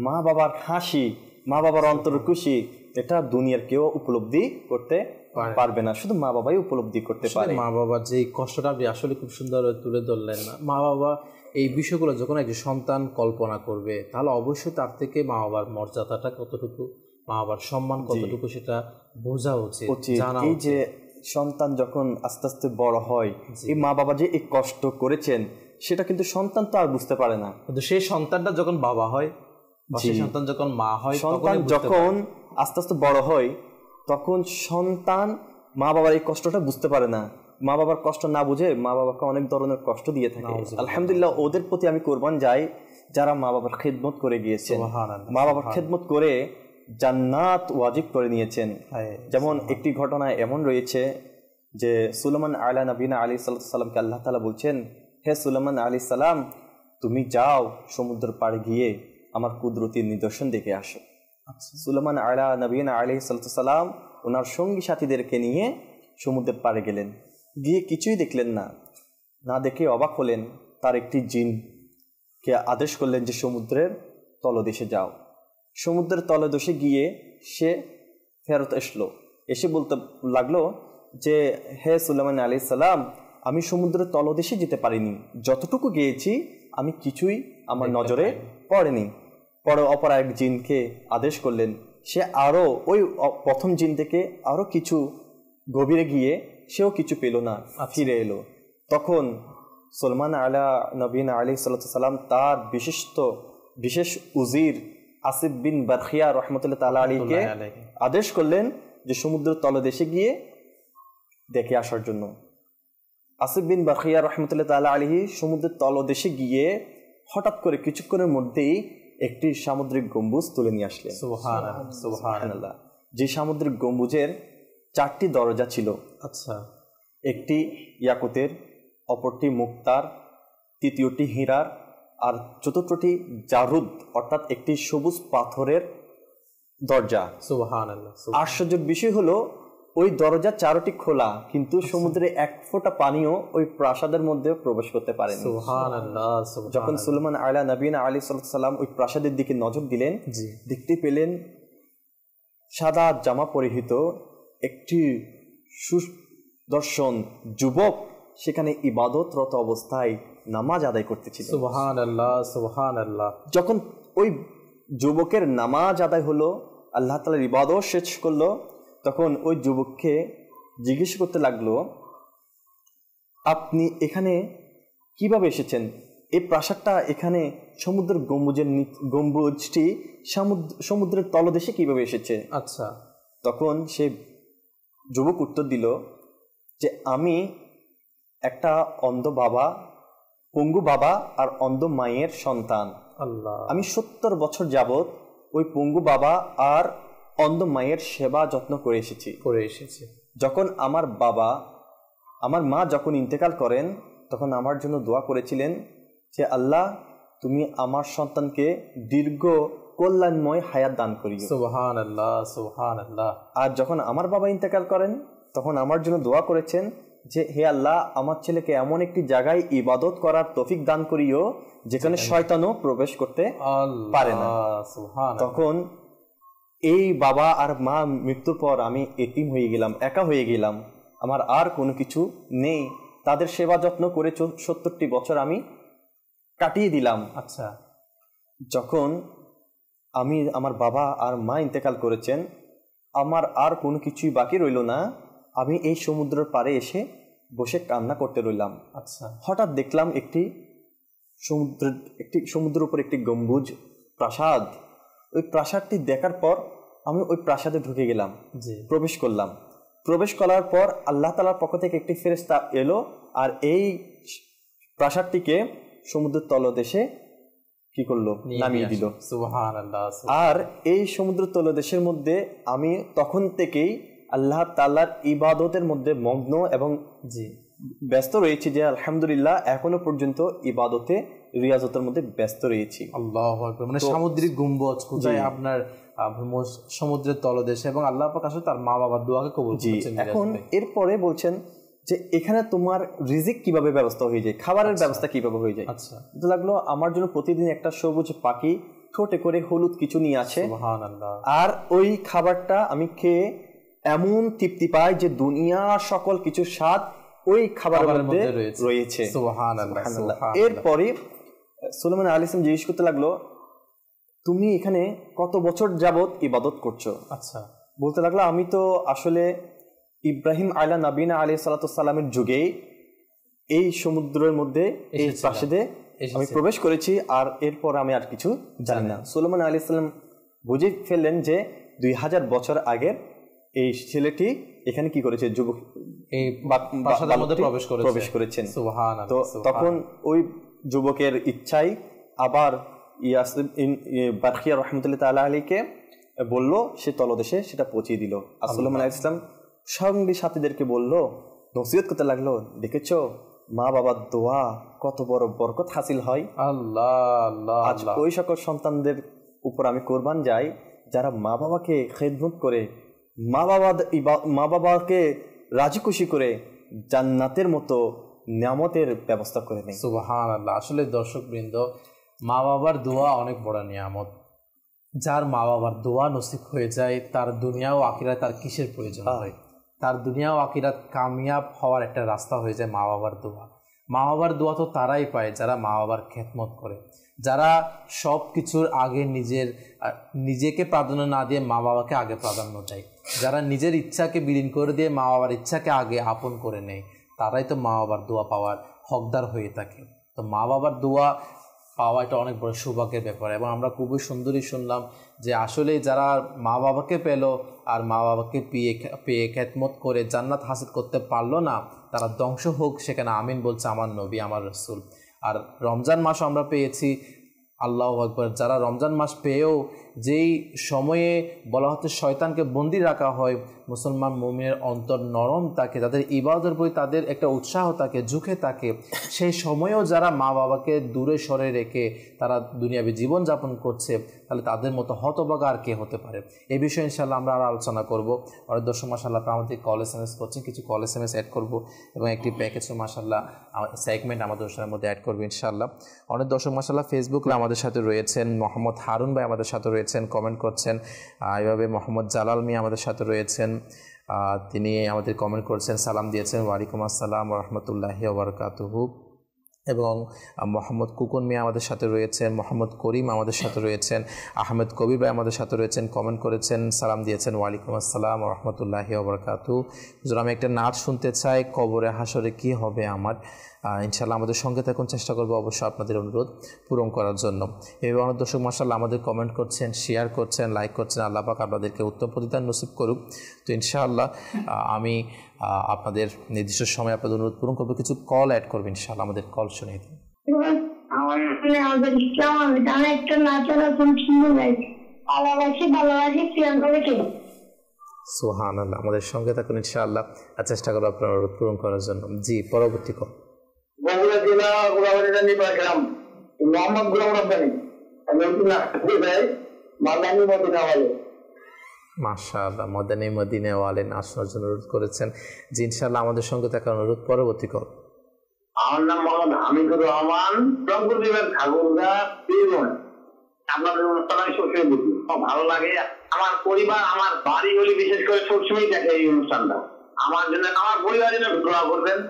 মা বাবার হাসি, মা বাবার অন্তর খুশি, এটা দুনিয়ার কেউ উপলব্ধি করতে পারবে না, শুধু মা বাবাই উপলব্ধি করতে পারে। মা বাবার যে কষ্টটা আপনি আসলে খুব সুন্দর তুলে ধরলেন না। মা বাবা এই বিষয়গুলো যখন একজন সন্তান কল্পনা করবে, তাহলে অবশ্যই তার থেকে মা বাবার মর্যাদাটা কতটুকু, মা বাবার সম্মান কতটুকু, সেটা বোঝা উচিত, জানা উচিত। এই যে সন্তান যখন আস্তে আস্তে বড় হয়, এই মা বাবা যে এই কষ্ট করেছেন সেটা কিন্তু সন্তান তো আর বুঝতে পারে না। কিন্তু সেই সন্তানটা যখন বাবা হয়, সেই সন্তান যখন মা হয়, সন্তান যখন আস্তে আস্তে বড় হয়, তখন সন্তান মা বাবার এই কষ্টটা বুঝতে পারে না। মা বাবার কষ্ট না বুঝে মা বাবাকে অনেক ধরনের কষ্ট দিয়ে থাকে। আলহামদুলিল্লাহ, ওদের প্রতি আমি কোরবান যাই যারা মা বাবার খেদমত করে গিয়েছেন, মা বাবার খেদমত করে জান্নাত ওয়াজিব করে নিয়েছেন। যেমন একটি ঘটনা এমন রয়েছে যে সুলাইমান আলা নবীনা আলাইহিস সালামকে আল্লাহ তাআলা বলছেন, হে সুলাইমান আলাইহিস সালাম, তুমি যাও সমুদ্র পাড়ে গিয়ে আমার কুদরতি নিদর্শন দেখে আসো। সুলাইমান আলা নবীনা আলাইহিস সালাম ওনার সঙ্গী সাথীদেরকে নিয়ে সমুদ্রের পাড়ে গেলেন। গিয়ে কিছুই দেখলেন না, না দেখে অবাক হলেন। তার একটি জিনকে আদেশ করলেন যে সমুদ্রের তলদেশে যাও। সমুদ্রের তলদেশে গিয়ে সে ফেরত এসে বলতে লাগলো যে, হে সুলাইমান আলাইহিস সালাম, আমি সমুদ্রের তলদেশে যেতে পারিনি, যতটুকু গিয়েছি আমি কিছুই আমার নজরে পড়েনি। পরে অপর এক জিনকে আদেশ করলেন, সে আরও ওই প্রথম জিন থেকে আরও কিছু গভীরে গিয়ে সেও কিছু পেল না, ফিরে এলো। তখন সুলাইমান আলা নবীনা আলাইহিস সালাম তার বিশেষ উজির আসিফ বিন বারখিয়া রহমতুল্লাহ তাআলা আলাইহিকে আদেশ করলেন যে সমুদ্রের তলদেশে গিয়ে দেখে আসার জন্য। আসিফ বিন বারখিয়া রহমতুল্লাহ তাআলা আলাইহি সমুদ্রের তলদেশে গিয়ে হঠাৎ করে কিছুক্ষণের মধ্যেই একটি সামুদ্রিক গম্বুজ তুলে নিয়ে আসলেন। সুবহানাল্লাহ। যে সামুদ্রিক গম্বুজের 4টি দরজা ছিল। আচ্ছা, একটি ইয়াকুতের, অপরটি মুক্তার, তৃতীয়টি হীরার, আর চতুর্থটি জারুদ অর্থাৎ একটি সবুজ পাথরের দরজা। সুবহানাল্লাহ। আশ্চর্যের বিষয় হলো ওই দরজা 4টি খোলা, কিন্তু সমুদ্রে এক ফোঁটা পানিও ওই প্রাসাদের মধ্যে প্রবেশ করতে পারেনি। সুবহানাল্লাহ। যখন সুলাইমান আলা নবীনা আলাইহিস সালাম ওই প্রাসাদের দিকে নজর দিলেন, দেখতে পেলেন সাদা জামা পরিহিত একটি সুদর্শন যুবক সেখানে ইবাদতরত অবস্থায় নামাজ আদায় করতেছিলেন। সুবহানাল্লাহ, সুবহানাল্লাহ। যখন ওই যুবকের নামাজ আদায় হলো, আল্লাহ তাআলার ইবাদত শেষ করলো, তখন ওই যুবককে জিজ্ঞেস করতে লাগলো, আপনি এখানে কিভাবে এসেছেন? এই প্রাসাদটা এখানে সমুদ্রের গম্বুজটি সমুদ্রের তলদেশে কিভাবে এসেছে? আচ্ছা। তখন সে যুবক উত্তর দিল যে, আমি একটা অন্ধ বাবা, পঙ্গু বাবা আর অন্ধ মায়ের সন্তান। আল্লাহ। আমি 70 বছর যাবত ওই পঙ্গু বাবা আর অন্ধ মায়ের সেবা যত্ন করে এসেছি। যখন আমার মা যখন ইন্তেকাল করেন, তখন আমার জন্য দোয়া করেছিলেন যে, আল্লাহ তুমি আমার সন্তানকে দীর্ঘ কল্যাণময় হায়াত দান করিও। সুবহানাল্লাহ, সুবহানাল্লাহ। আর যখন আমার বাবা ইন্তেকাল করেন, তখন আমার জন্য দোয়া করেছেন যে, হে আল্লাহ আমার ছেলেকে এমন একটি জায়গায় ইবাদত করার তৌফিক দান করিও যেখানে শয়তানও প্রবেশ করতে পারে না। তখন এই বাবা আর মা মৃত্যুর পর আমি এতিম হয়ে গেলাম, একা হয়ে গেলাম, আমার আর কোনো কিছু নেই। তাদের সেবা যত্ন করে 70টি বছর আমি কাটিয়ে দিলাম। আচ্ছা। যখন আমার বাবা আর মা ইন্তেকাল করেছেন, আমার আর কোনো কিছুই বাকি রইল না। আমি এই সমুদ্রের পাড়ে এসে বসে কান্না করতে রইলাম। আচ্ছা, হঠাৎ দেখলাম একটি সমুদ্রের উপর একটি গম্বুজ প্রাসাদ। ওই প্রাসাদটি দেখার পর আমি ওই প্রাসাদে ঢুকে গেলাম, প্রবেশ করলাম। প্রবেশ করার পর আল্লাহ তাআলার পক্ষ থেকে একটি ফেরেশতা এলো আর এই প্রাসাদটিকে সমুদ্রের তলদেশে কি করলো, নামিয়ে দিল। সুবহানাল্লাহ। আর এই সমুদ্র তলদেশের মধ্যে আমি তখন থেকেই আল্লাহ তাআলার ইবাদতের মধ্যে মগ্ন এবং ব্যস্ত রয়েছি, যে আলহামদুলিল্লাহ এখনো পর্যন্ত ইবাদতে রিয়াজতের মধ্যে ব্যস্ত রয়েছি। আল্লাহু আকবার। মানে সামুদ্রিক গম্বুজ কোথায় আপনার সমুদ্রের তলদেশে, এবং আল্লাহ পাক আসলে তার মা বাবার দোয়াকে কবুল করেছেন। এখন এরপরে বলছেন যে এখানে তোমার রিজিক কিভাবে ব্যবস্থা হয়ে যায়, খাবারের ব্যবস্থা কিভাবে হয়ে যায়। আচ্ছা, লাগলো আমার জন্য প্রতিদিন একটা সবুজ পাখি ঠোঁটে করে হলুদ কিছু নিয়ে আসে, আর ওই খাবারটা আমি খেয়ে এমন তৃপ্তি পাই যে দুনিয়ার সকল কিছু স্বাদ ওই খাবারের মধ্যে রয়েছে। এরপরে সুলাইমান আলাইহিস সালাম জিজ্ঞেস করতে লাগলো, তুমি এখানে কত বছর যাবত ইবাদত করছো? আচ্ছা, বলতে লাগলো, আমি তো আসলে ইব্রাহিম আলা নবীনা আলাইহিস সালাতু সালামের যুগে এই সমুদ্রের মধ্যে এই প্রাসাদে আমি প্রবেশ করেছি, আর এরপর আমি আর কিছু জানি না। সুলাইমান আলাইহিস সালাম বুঝে ফেললেন যে 2000 বছর আগের এই ছেলেটি এখানে কি করেছে, যুবক এই প্রাসাদের মধ্যে প্রবেশ করেছেন। তো তখন ওই যুবকের ইচ্ছাই আবার বারখিয়া রহমতুল্লাহ তাআলা আলাইহিকে বলল, সে তলদেশে সেটা পৌঁছিয়ে দিল। আর সুলাইমান আলাইহিস সালাম সঙ্গী সাথীদেরকে বলল, নসিহত করতে লাগলো, দেখেছো মা বাবার দোয়া কত বড় বরকত হাসিল হয়। আল্লাহ, আজ ওই সকল সন্তানদের উপর আমি কোরবান যাই যারা মা বাবাকে খেদমত করে, মা বাবাকে রাজি খুশি করে জান্নাতের মতো নিয়ামতের ব্যবস্থা করে নেয়। সুবহানাল্লাহ। আসলে দর্শকবৃন্দ, মা বাবার দোয়া অনেক বড় নিয়ামত। যার মা বাবার দোয়া নসিব হয়ে যায়, তার দুনিয়া ও আখিরাত তার কিসের প্রয়োজন হয়? তার দুনিয়া ও আখিরাত কামিয়াব হওয়ার একটা রাস্তা হয়ে যায় মা বাবার দোয়া। মা বাবার দোয়া তো তারাই পায় যারা মা বাবার খেদমত করে, যারা সব কিছুর আগে নিজেকে প্রাধান্য না দিয়ে মা বাবাকে আগে প্রাধান্য দেয়, যারা নিজের ইচ্ছাকে বিলীন করে দিয়ে মা বাবার ইচ্ছাকে আগে আপন করে নেয়, তারাই তো মা বাবার দোয়া পাওয়ার হকদার হয়ে থাকে। তো মা বাবার দোয়া পাওয়া এটা অনেক বড় সৌভাগ্যের ব্যাপার। এবং আমরা খুবই সুন্দরই শুনলাম যে আসলে যারা মা বাবাকে পেল আর মা বাবাকে পেয়ে খেদমত করে জান্নাত হাসিল করতে পারলো না, তারা ধ্বংস হোক সেখানে আমিন বলছে আমার নবী, আমার রাসূল। আর রমজান মাস আমরা পেয়েছি, আল্লাহু আকবার। যারা রমজান মাস পেয়েও যেই সময়ে বলা হচ্ছে শয়তানকে বন্দি রাখা হয়, মুসলমান মুমিনের অন্তর নরম থাকে, তাদের ইবাদতের প্রতি তাদের একটা উৎসাহ থাকে, ঝুঁকে থাকে, সেই সময়েও যারা মা বাবাকে দূরে সরে রেখে তারা দুনিয়াবী জীবনযাপন করছে, তাহলে তাদের মতো হতভাগা আর কে হতে পারে? এই বিষয়ে ইনশাআল্লাহ আমরা আরও আলোচনা করব। অনেক দর্শক মাশাআল্লাহ আমাদের কল SMS করছেন, কিছু কল SMS অ্যাড করব এবং একটি প্যাকেজও মাশাআল্লাহ সেগমেন্ট আমাদের অনুষ্ঠানের মধ্যে অ্যাড করবো ইনশাআল্লাহ। অনেক দর্শক মাশাআল্লাহ ফেসবুকে আমাদের সাথে রয়েছেন, মোহাম্মদ হারুন ভাই আমাদের সাথে রয়েছেন, কমেন্ট করছেন। এভাবে মোহাম্মদ জালাল মিয়া আমাদের সাথে রয়েছেন, তিনি আমাদের কমেন্ট করছেন, সালাম দিয়েছেন, ওয়ালাইকুম আসসালাম ওয়া রাহমাতুল্লাহি ওয়া বারাকাতুহু। এবং মোহাম্মদ কুকুন মিয়া আমাদের সাথে রয়েছেন, মোহাম্মদ করিম আমাদের সাথে রয়েছেন, আহমেদ কবির ভাই আমাদের সাথে রয়েছেন, কমেন্ট করেছেন, সালাম দিয়েছেন, ওয়ালাইকুম আসসালাম ওয়া রাহমাতুল্লাহি ওয়া বারাকাতুহু। হুজুর, আমি একটা নাচ শুনতে চাই, কবরে হাসরে কি হবে আমার। ইনশাআল্লাহ আমাদের সঙ্গে থাকুন, চেষ্টা করবো অবশ্যই আপনাদের অনুরোধ পূরণ করার জন্য। এবং অনেক দর্শক মাশাআল্লাহ আমাদের কমেন্ট করছেন, শেয়ার করছেন, লাইক করছেন। আল্লাহ পাক আপনাদেরকে উত্তম প্রতিদান নসিব করুক। তো ইনশাআল্লাহ আমি আপনাদের নির্দিষ্ট সময় আপনাদের অনুরোধ পূরণ করবো। কিছু কল অ্যাড করবেন ইনশাআল্লাহ, আমাদের কল শুনে দিন। সুবহানাল্লাহ, আমাদের সঙ্গে থাকুন ইনশাআল্লাহ, চেষ্টা করবো আপনার অনুরোধ পূরণ করার জন্য। জি, পরবর্তী কল। বগুড়া জেলা গোলাবাড়িয়া নিবাসগ্রাম মোহাম্মদ গোলাম রব্বানী, মাদানী মদিনা ওয়ালে। মাশাআল্লাহ, মাদানী মদিনা ওয়ালে নাচের জন্য অনুরোধ করেছেন। জি ইনশাআল্লাহ আমাদের সঙ্গে থাকার অনুরোধ। পরবর্তী কল। আমার নাম মোহাম্মদ হামিদুর রহমান, রংপুর বিভাগ ঠাকুরগা পীরগঞ্জ। আপনাদের অনুষ্ঠান আমি সবসময় বুঝি, খুব ভালো লাগে। আমার পরিবার, আমার বাড়িগুলি বিশেষ করে সবসময় দেখে এই অনুষ্ঠানটা। আমার জন্য, আমার পরিবারের জন্য দোয়া করবেন।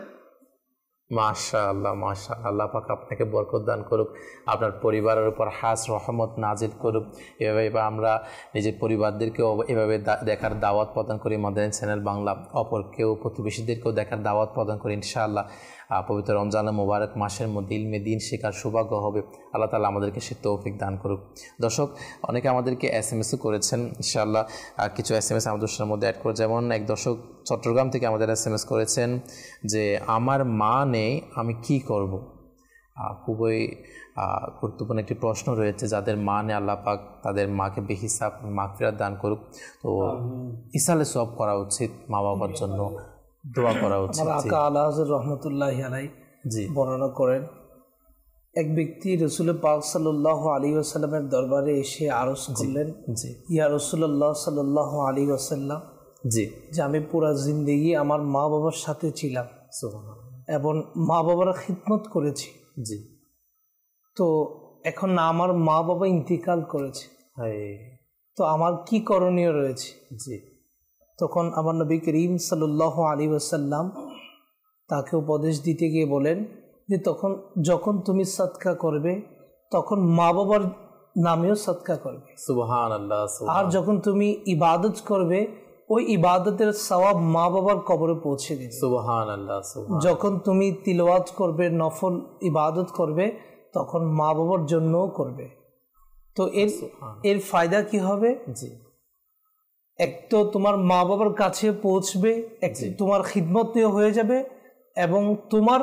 মাশাআল্লাহ মাশাআল্লাহ, আল্লাহ পাক আপনাকে বরকত দান করুক, আপনার পরিবারের উপর হাস রহমত নাজিল করুক। এভাবে আমরা নিজের পরিবারদেরকেও এভাবে দেখার দাওয়াত প্রদান করি। মাদানী চ্যানেল বাংলা অপরকেও প্রতিবেশীদেরকেও দেখার দাওয়াত প্রদান করি। ইনশাআল্লাহ পবিত্র রমজান মোবারক মাসের মধ্যে ইলমে দিন শেখার সৌভাগ্য হবে। আল্লাহ তাআলা আমাদেরকে সে তৌফিক দান করুক। দর্শক, অনেকে আমাদেরকে SMS করেছেন, ইনশাআল্লাহ কিছু SMS আমাদের মধ্যে অ্যাড করে। যেমন এক দর্শক চট্টগ্রাম থেকে আমাদের SMS করেছেন যে আমার মা নেই, আমি কি করব। খুবই গুরুত্বপূর্ণ একটি প্রশ্ন রয়েছে। যাদের মা নেই, আল্লাহ পাক তাদের মাকে বেহিসাব মাগফিরাত দান করুক। তো ইসালে সওয়াব করা উচিত, মা বাবার জন্য দোয়া করা উচিত। আমার আকা আলা হযরত রাহমাতুল্লাহি আলাইহি বর্ণনা করেন, এক ব্যক্তি রাসূল পাক সাল্লাল্লাহু আলাইহি ওয়াসাল্লামের দরবারে এসে আরজ করলেন, ইয়া রাসূলুল্লাহ সাল্লাল্লাহু আলাইহি ওয়াসাল্লাম, যে আমি পুরা জিন্দেগি আমার মা বাবার সাথে ছিলাম এবং মা বাবার খিদমত করেছি, তো এখন না আমার মা বাবা ইন্তিকাল করেছে, তো আমার কি করণীয় রয়েছে। তখন আমার নবী করিম সাল্লাল্লাহু আলাইহি ওয়াসাল্লাম তাকে উপদেশ দিতে গিয়ে বলেন যে যখন তুমি সাদকা করবে তখন মা বাবার নামেও সাদকা করবে, সুবহানাল্লাহ। আর যখন তুমি ইবাদত করবে ওই ইবাদতের সওয়াব মা বাবার কবরে পৌঁছে দেবে, সুবহানাল্লাহ। যখন তুমি তিলাওয়াত করবে, নফল ইবাদত করবে, তখন মা বাবার জন্যও করবে। তো এর ফায়দা কি হবে? এক তো তোমার মা বাবার কাছে পৌঁছবে, এক তোমার খিদমতেও হয়ে যাবে এবং তোমার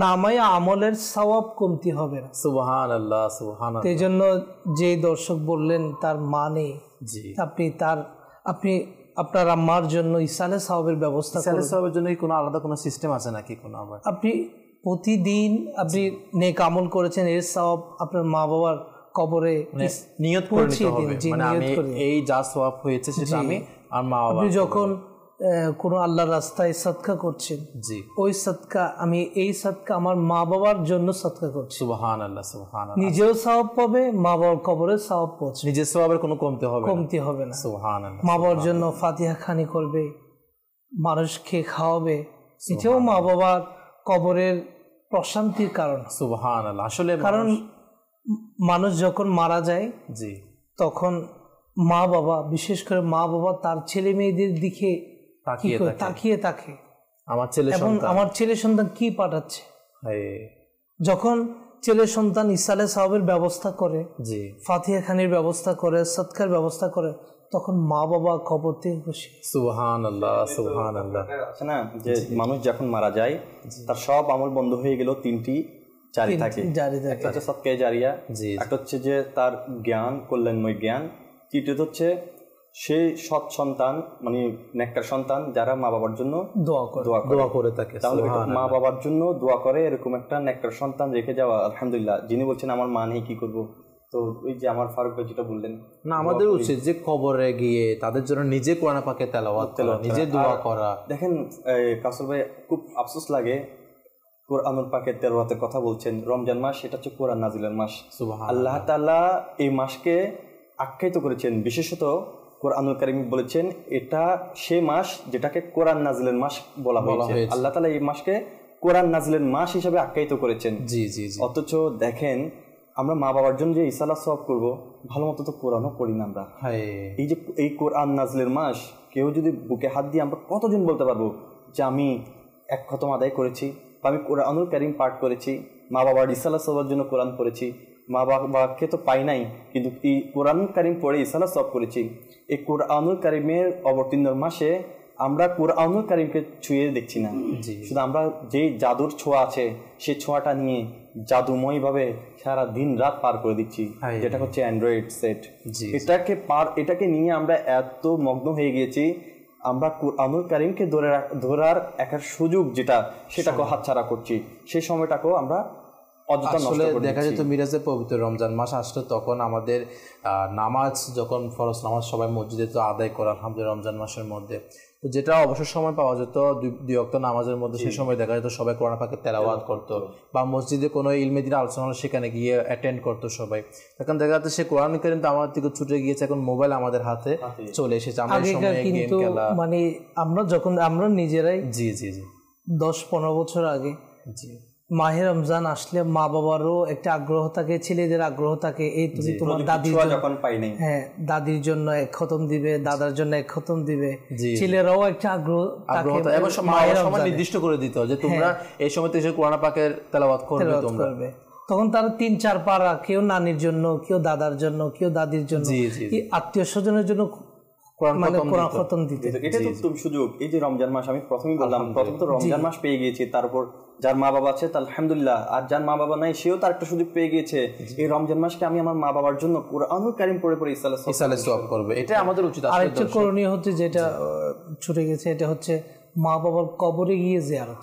নামায় আমলের সওয়াব কমতি হবে না। সুবহানাল্লাহ সুবহানাল্লাহ। এই জন্য যে দর্শক বললেন তার মা নেই, আপনি আপনার আম্মার জন্য ইসালে সওয়াবের ব্যবস্থা করেন। ইসালে সওয়াবের জন্য কোনো আলাদা কোনো সিস্টেম আছে নাকি? কোনো আবার আপনি প্রতিদিন আপনি নেক আমল করেছেন, এর সওয়াব আপনার মা বাবার কবরে নিয়ত করে নিতে হবে। মানে আমি এই যা সওয়াব হয়েছে সেটা আমি আর মা বাবা, আপনি যখন কোনো আল্লাহর রাস্তায় সদকা করছেন, ওই সদকা আমি এই সদকা আমার মা বাবার জন্য সদকা করছি, সুবহানাল্লাহ সুবহানাল্লাহ। নিজেও সওয়াব পাবে, মা বাবার কবরে সওয়াব পৌঁছবে, নিজের সওয়াবের কোনো কমতি হবে না। সুবহানাল্লাহ। মা বাবার জন্য ফাতিহা খানি করবে, মানুষকে খাওয়াবে, এটাও মা বাবার কবরের প্রশান্তির কারণ। সুবহানাল্লাহ। আসলে কারণ মানুষ যখন মারা যায় তখন মা বাবা, বিশেষ করে মা বাবা তার ছেলে মেয়েদের দিকে তাকিয়ে থাকে, আমার ছেলে সন্তান কি পাঠাচ্ছে। যখন ছেলে সন্তান ইসালে সাওয়াবের ব্যবস্থা করে, ফাতিহা খানির ব্যবস্থা করে, সদকার ব্যবস্থা করে, তখন মা বাবা কবর থেকে খুশি। সুবহানাল্লাহ সুবহানাল্লাহ। আছে না যে মানুষ যখন মারা যায় তার সব আমল বন্ধ হয়ে গেল, তিনটি জারি থাকে। একটা হচ্ছে সদকায়ে জারিয়া, একটা হচ্ছে যে তার জ্ঞান, কল্যাণময় জ্ঞান, তৃতীয়ত হচ্ছে সেই সৎ সন্তান, মানে নেককার সন্তান যারা মা বাবার জন্য দোয়া করে থাকে। তাহলে মা বাবার জন্য দোয়া করে এরকম একটা নেককার সন্তান রেখে যাওয়া, আলহামদুলিল্লাহ। যিনি বলছেন আমার মা নেই কি করবো, তো ওই যে আমার ফারুক ভাই যেটা বললেন, না আমাদের উচিত যে কবরে গিয়ে তাদের জন্য নিজে কোরআন পাকে তেলাওয়াত করা, নিজে দোয়া করা। দেখেন কাসর ভাই, খুব আফসোস লাগে, কোরআনুল পাকের তেলাওয়াতের কথা বলছেন, রমজান মাস এটা হচ্ছে কোরআন নাজিলের মাস। আল্লাহ তাআলা এই মাসকে আখ্যায়িত করেছেন, বিশেষত কোরআনুল কারীম বলেছেন এটা সেই মাস যেটাকে কোরআন নাজিলের মাস বলা হয়েছে। আল্লাহ তাআলা এই মাসকে কোরআন নাজিলের মাস হিসেবে আখ্যায়িত করেছেন। অথচ দেখেন আমরা মা বাবার জন্য যে ইসালা সওয়াব করবো, ভালো মতো তো কোরআনও পড়ি না আমরা। এই যে এই কোরআন নাজিলের মাস, কেউ যদি বুকে হাত দিয়ে আমরা কতজন বলতে পারবো যে আমি এক খতম আদায় করেছি, আমি কোরআনুল কারীম পাঠ করেছি, মা বাবার ইসালা সওয়াবের জন্য কোরআন পড়েছি, মা বাবাকে তো পাই নাই কিন্তু এই কোরআনুল কারীম পড়ে ইসালা সওয়াব করেছি। এই কোরআনুল কারীমের অবতীর্ণ মাসে আমরা কোরআনুল কারীমকে ছুঁয়ে দেখছি না, শুধু আমরা যেই জাদুর ছোঁয়া আছে সেই ছোঁয়াটা নিয়ে জাদুময় ভাবে সারা দিন রাত পার করে দিচ্ছি, যেটা হচ্ছে অ্যান্ড্রয়েড সেট। এটাকে নিয়ে আমরা এত মগ্ন হয়ে গিয়েছি, আমরা কোরআনুল কারীমকে ধরার একটা সুযোগ যেটা, সেটাকে হাতছাড়া করছি, সেই সময়টাকেও আমরা আসলে দেখা যেত মিরাজের পবিত্র রমজান মাস আসলে তখন আমাদের নামাজ, যখন ফরজ নামাজ সবাই মসজিদে তো আদায় করা আলহামদুলিল্লাহ রমজান মাসের মধ্যে, তো যেটা অবসর সময় পাওয়া যেত দুই ওয়াক্ত নামাজের মধ্যে, সেই সময় দেখা যেত সবাই কোরআন পাকের তেলাওয়াত করতো, বা মসজিদে কোনো ইলমে দিনের আলোচনা হলে সেখানে গিয়ে অ্যাটেন্ড করতো সবাই। এখন দেখা যাচ্ছে সে কোরআন কারীম তো আমার থেকে ছুটে গিয়েছে, এখন মোবাইল আমাদের হাতে চলে এসেছে। মানে আমরা নিজেরাই 10-15 বছর আগে জি মাহে রমজান আসলে মা বাবারও একটা আগ্রহ থাকে, ছেলেদের আগ্রহ থাকে, এই তুমি তোমার দাদির ছোঁয়া জন্য, যখন পাই নাই, হ্যাঁ দাদির জন্য এক খতম দিবে, দাদার জন্য এক খতম দিবে, জি। ছেলেরাও একটা আগ্রহ থাকে এবং মাহে সময় রমজানে নির্দিষ্ট করে দিতে হয় যে তোমরা এই সময় এসে কোরআন পাকের তেলাওয়াত করবে তেলাওয়াত তোমরা। করবে। তখন তারা 3-4 পারা, কেউ নানির জন্য, কেউ দাদার জন্য, কেউ দাদির জন্য, জি, জি, জি। আত্মীয় স্বজনের জন্য মানে কোরআন খতম দিতে। এটা তো তুমি সুযোগ। এই যে রমজান মাস, আমি প্রথমেই বললাম, প্রথম তো রমজান মাস পেয়ে গিয়েছি, তারপর যার মা বাবা আছে তার আলহামদুলিল্লাহ, আর যার মা বাবা নাই সেও তার একটা সুযোগ পেয়ে গিয়েছে। এই রমজান মাসকে আমি আমার মা বাবার জন্য কুরআনুল কারীম পড়ে পড়ে ইসালে সওয়াব করবে, এটা আমাদের উচিত। আরেকটা করণীয় হচ্ছে যেটা ছুটে গেছে, এটা হচ্ছে মা বাবার কবরে গিয়ে জিয়ারত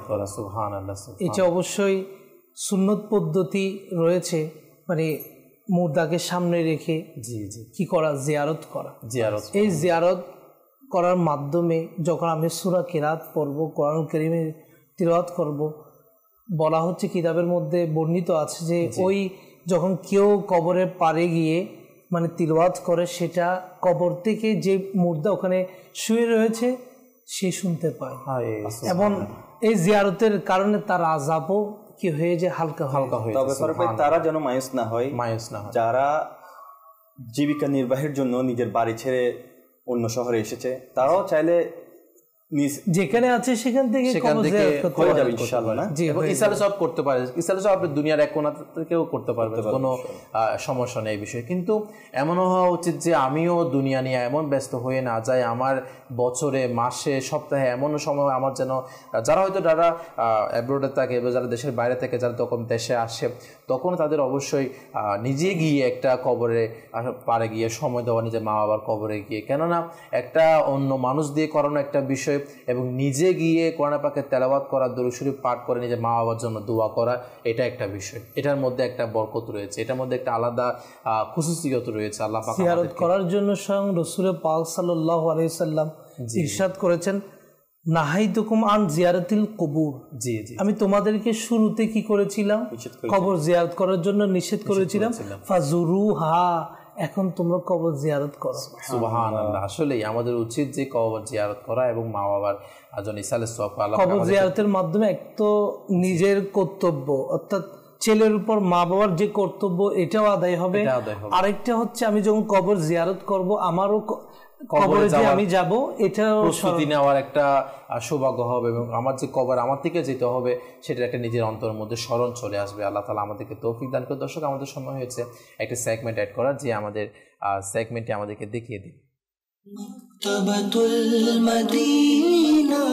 করা। সুবহানাল্লাহ। এটা অবশ্যই সুন্নত পদ্ধতি রয়েছে, মানে মুর্দাকে সামনে রেখে জি জি কি করা, জিয়ারত করা। এই জিয়ারত করার মাধ্যমে যখন আমি সূরা কিরাত পড়ব, কোরআনুল কারীমের তিলাওয়াত করব, বলা হচ্ছে কিতাবের মধ্যে বর্ণিত আছে যে ওই যখন কেউ কবরের পাড়ে গিয়ে মানে তিলাওয়াত করে, সেটা কবর থেকে যে মুর্দা ওখানে শুয়ে রয়েছে সে শুনতে পায়, এবং এই জিয়ারতের কারণে তার আযাবও কি হয়ে যায়, হালকা হয়ে যায়। তবে তারা যেন মায়ুস না হয়, যারা জীবিকা নির্বাহের জন্য নিজের বাড়ি ছেড়ে অন্য শহরে এসেছে, তারাও চাইলে যেখানে আছে সেখান থেকে হয়ে যাবে ইনশাআল্লাহ। না এবং ইসালে সওয়াব করতে পারে, ইসালে সওয়াব আপনি দুনিয়ার এক কোণা থেকেও করতে পারবেন, কোনো সমস্যা নেই বিষয়ে। কিন্তু এমনও হওয়া উচিত যে আমিও দুনিয়া নিয়ে এমন ব্যস্ত হয়ে না যাই, আমার বছরে, মাসে, সপ্তাহে এমন সময় আমার যেন, যারা হয়তো যারা অ্যাব্রোডে থাকে বা যারা দেশের বাইরে থেকে, যারা তখন দেশে আসে, তখন তাদের অবশ্যই নিজে গিয়ে একটা কবরে পাড়ে গিয়ে সময় দেওয়া, নিজের মা বাবার কবরে গিয়ে, কেননা একটা অন্য মানুষ দিয়ে করানো একটা বিষয়, এবং নিজে গিয়ে কোরআন পাকের তেলাওয়াত করা, দরুদ শরীফ পাঠ করে নিজের মা বাবার জন্য দোয়া করা, এটা একটা বিষয়। এটার মধ্যে একটা বরকত রয়েছে, এটার মধ্যে একটা আলাদা খুশুসিয়ত রয়েছে। আল্লাহ পাক জিয়ারত করার জন্য স্বয়ং রাসূল পাক সাল্লাল্লাহু আলাইহি সাল্লাম ইরশাদ করেছেন, নাহাইতুকুম আন জিয়ারাতিল কুবুর। জি জি, আমি তোমাদেরকে শুরুতে কি করেছিলাম, কবর জিয়ারত করার জন্য নিষেধ করেছিলাম, ফাজুরুহা, এখন তোমরা কবর জিয়ারত করো। সুবহানাল্লাহ। আসলেই আমাদের উচিত যে কবর জিয়ারত করা এবং মা বাবার জন্য ইসালে সওয়াব করা। কবর জিয়ারতের মাধ্যমে এক তো নিজের কর্তব্য, অর্থাৎ ছেলের উপর মা বাবার যে কর্তব্য, এটাও আদায় হবে। আরেকটা হচ্ছে আমি যখন কবর জিয়ারত করব, আমারও কবরে যে আমি যাব, এটাও প্রস্তুতি নেওয়ার একটা সৌভাগ্য হবে, এবং আমার যে কবর আমার থেকে যেতে হবে সেটা একটা নিজের অন্তরের মধ্যে স্মরণ চলে আসবে। আল্লাহ তাআলা আমাদেরকে তৌফিক দান করে। দর্শক, আমাদের সময় হয়েছে একটা সেগমেন্ট অ্যাড করার, যে আমাদের সেগমেন্টটি আমাদেরকে দেখিয়ে দিন। মাকতাবাতুল মদিনা,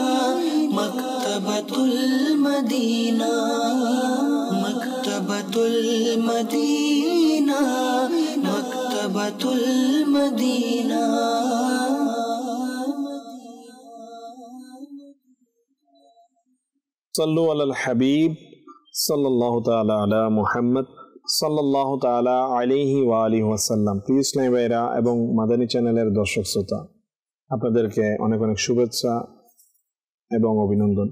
মাকতাবাতুল মদিনা, মাকতাবাতুল মদিনা, মাকতাবাতুল মদিনা। সাল্লু আলাল হাবিব সাল্লাল্লাহু তাআলা আলা মুহাম্মদ সাল্লাল্লাহু তাআলা আলাইহি ওয়া আলিহি ওয়াসাল্লাম। প্রিয় ইসলামী ভাইরা এবং মাদানী চ্যানেলের দর্শক শ্রোতা, আপনাদেরকে অনেক অনেক শুভেচ্ছা এবং অভিনন্দন।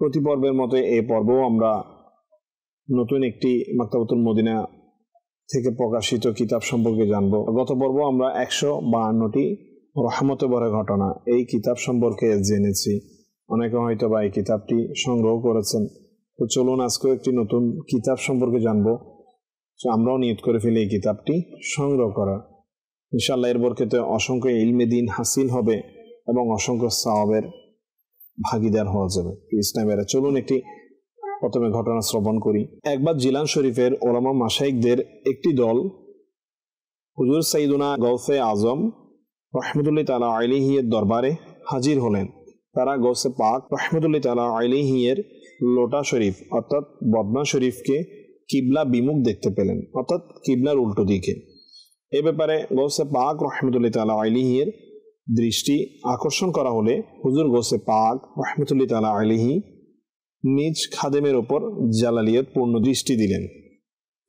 প্রতি পর্বের মতো এই পর্বও আমরা নতুন একটি মাকতাবাতুল মদিনা থেকে প্রকাশিত কিতাব সম্পর্কে জানব। গত পর্ব আমরা 152টি রহমতে ভরা ঘটনা, এই কিতাব সম্পর্কে জেনেছি। অনেকে হয়তো বা এই কিতাবটি সংগ্রহ করেছেন। তো চলুন আজকেও একটি নতুন কিতাব সম্পর্কে জানবো। আমরাও নিয়ত করে ফেলি এই কিতাবটি সংগ্রহ করার। ইনশাআল্লাহ এর বরকতে অসংখ্য ইলমে দ্বীন হাসিল হবে এবং অসংখ্য সওয়াবের ভাগীদার হওয়া যাবে। ইসলামেরা, চলুন একটি প্রথমে ঘটনা শ্রবণ করি। একবার জিলান শরীফের ওলামা মাশাইখদের একটি দল হুজুর সাইয়্যিদুনা গৌসে আজম রাহমাতুল্লাহি তাআলা আলাইহি এর দরবারে হাজির হলেন। তারা গৌসে পাক রাহমাতুল্লাহি তাআলা আলাইহি এর লোটা শরীফ অর্থাৎ বদনা শরীফকে কিবলা বিমুখ দেখতে পেলেন, অর্থাৎ কিবলার উল্টো দিকে। এ ব্যাপারে গৌসে পাক রাহমাতুল্লাহি তাআলা আলাইহি এর দৃষ্টি আকর্ষণ করা হলে হুজুর গৌসে পাক রাহমাতুল্লাহি তাআলা আলাইহি নিজ খাদেমের ওপর জালালিয়ত পূর্ণ দৃষ্টি দিলেন।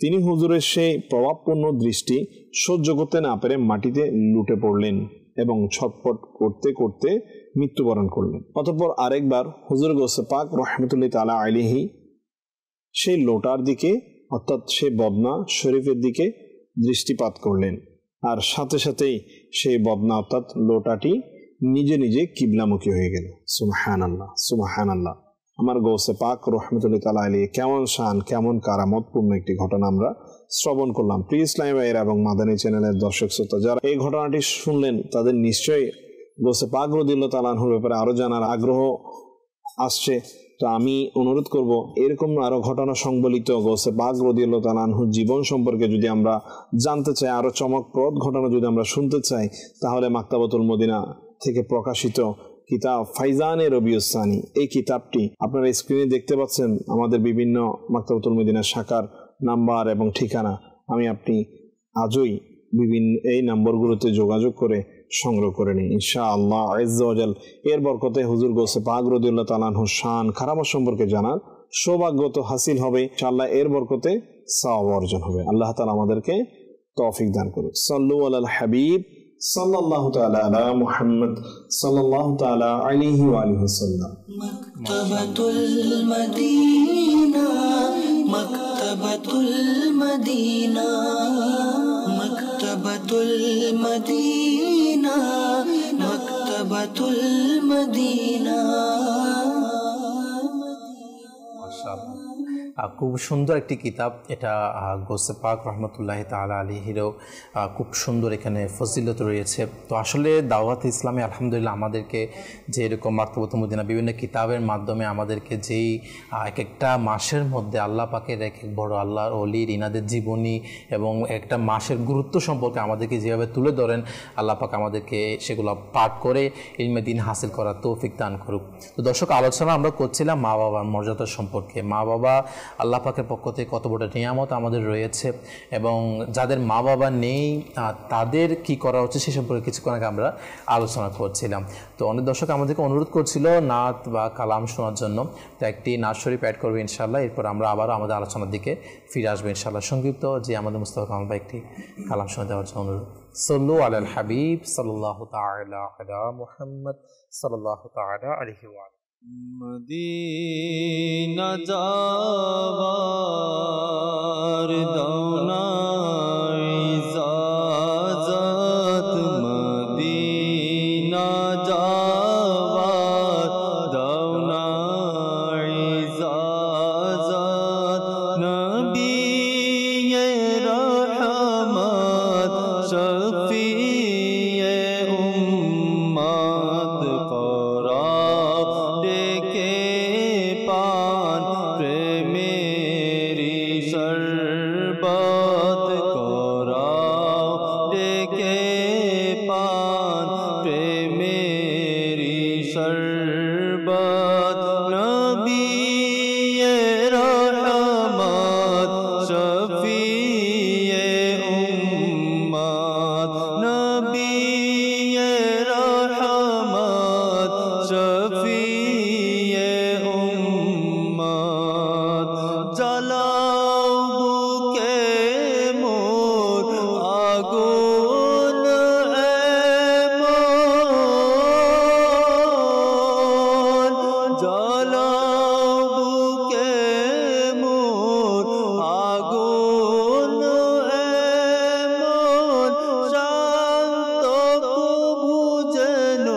তিনি হুজুরের সেই প্রভাবপূর্ণ দৃষ্টি সহ্য করতে না পেরে মাটিতে লুটে পড়লেন এবং ছটফট করতে করতে মৃত্যুবরণ করলেন। অতঃপর আরেকবার হুজুর গৌসে পাক রাহমাতুল্লাহি তাআলা আলাইহি সেই লোটার দিকে অর্থাৎ সেই বদনা শরীফের দিকে দৃষ্টিপাত করলেন, আর সাথে সাথেই সেই বদনা অর্থাৎ লোটাটি নিজে নিজে কিবলামুখী হয়ে গেল। সুবহানাল্লাহ, সুবহানাল্লাহ। আমার গৌসে পাক রহমতুল্লাহ তাআলা আলাইহি কেমন শান, কেমন কারামতপূর্ণ একটি ঘটনা আমরা শ্রবণ করলাম। প্রিয় ইসলামী ভাইয়েরা এবং মাদানী চ্যানেলের দর্শক শ্রোতা, যারা এই ঘটনাটি শুনলেন তাদের নিশ্চয়ই গৌসে পাক রাদিয়াল্লাহু তাআলা আনহুর ব্যাপারে আরো জানার আগ্রহ আসছে। তো আমি অনুরোধ করব, এরকম আরো ঘটনা সংবলিত গৌসে পাক রাদিয়াল্লাহু তাআলা আনহুর জীবন সম্পর্কে যদি আমরা জানতে চাই, আরো চমকপ্রদ ঘটনা যদি আমরা শুনতে চাই, তাহলে মাকতাবাতুল মদিনা থেকে প্রকাশিত কিতাব ফাইজানে রবিউস সানি, এই কিতাবটি আপনারা স্ক্রিনে দেখতে পাচ্ছেন। আমাদের বিভিন্ন মাকতাবাতুল মদিনা শাখার নাম্বার এবং ঠিকানা আপনি আজই বিভিন্ন এই নম্বরগুলোতে যোগাযোগ করে সংগ্রহ করে নিন ইনশাআল্লাহ আজ্জা ওয়া জাল। এর বরকতে হুজুর গৌসে পাক রাদিয়াল্লাহু তাআলা আনহুর শান কারামত সম্পর্কে জানার সৌভাগ্য তো হাসিল হবে ইনশাআল্লাহ। এর বরকতে সওয়াব অর্জন হবে। আল্লাহ তাআলা আমাদেরকে তৌফিক দান করুন। সাল্লু আলাল হাবিব সাল্লাল্লাহু তাআলা আলা মুহাম্মদ সাল্লাল্লাহু তাআলা আলাইহি ওয়া আলিহি ওয়াসাল্লাম। মাকতাবাতুল মদিনা, মাকতাবাতুল মদিনা, মাকতাবাতুল মদিনা, মাকতাবাতুল মদিনা। খুব সুন্দর একটি কিতাব এটা। গৌসে পাক রহমতুল্লাহ তাআলা আলাইহিরও খুব সুন্দর এখানে ফজিলত রয়েছে। তো আসলে দাওয়াত ইসলামে আলহামদুলিল্লাহ আমাদেরকে যে এরকম মাকতাবাতুল মদিনা বিভিন্ন কিতাবের মাধ্যমে আমাদেরকে যেই এক একটা মাসের মধ্যে আল্লাহ পাকের এক এক বড় আল্লাহর ওলির ইনাদের জীবনী এবং একটা মাসের গুরুত্ব সম্পর্কে আমাদেরকে যেভাবে তুলে ধরেন, আল্লাহ পাক আমাদেরকে সেগুলো পাঠ করে ইলমে দ্বীন হাসিল করার তৌফিক দান করুক। তো দর্শক, আলোচনা আমরা করছিলাম মা বাবার মর্যাদা সম্পর্কে। মা বাবা আল্লাহ পাকের পক্ষ থেকে কত বড় নিয়ামত আমাদের রয়েছে এবং যাদের মা বাবা নেই তাদের কি করা উচিত সে সম্পর্কে কিছুক্ষণ আগে আমরা আলোচনা করছিলাম। তো অনেক দর্শক আমাদেরকে অনুরোধ করছিল নাত বা কালাম শোনার জন্য। তো একটি নাত শরীফ অ্যাড করবে ইনশাআল্লাহ, এরপর আমরা আবারও আমাদের আলোচনার দিকে ফিরে আসবো ইনশাআল্লাহ। সংক্ষিপ্ত যে আমাদের মুস্তাফা কামাল ভাই একটি কালাম শোনা দেওয়ার জন্য অনুরোধ। সাল্লু আলাল হাবিব সাল্লাল্লাহু তাআলা আলা মুহাম্মদ সাল্লাল্লাহু তাআলা আলাইহি ওয়া মদিনা যাওয়ার দাওনা ইজাজত, মদিনা যাওয়ার দাওনা ইজাজত, নবিয়ে রহমত শফিয়ে উম্মত করা ডেকে পান প্রেমেরি শরবত করা ডেকে পান প্রেমেরি শরবত, নবিয়ে রহমত শফিয়ে উম্মত, নবিয়ে রহমত শফিয়ে উম্মত। জ্বালাও বুকে মোর আগুন এমন, জ্বালাও বুকে মোর আগুন এমন, শান্ত কবু যেন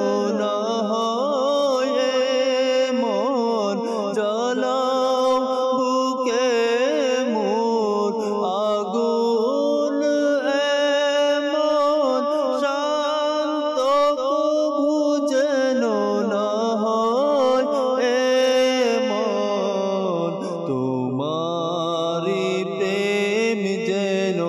না হয় এমন, জ্বালাও বুকে মোর আগুন এমন, শান্ত কবু যেন না হয় এমন, তোমারি প্রেম যেন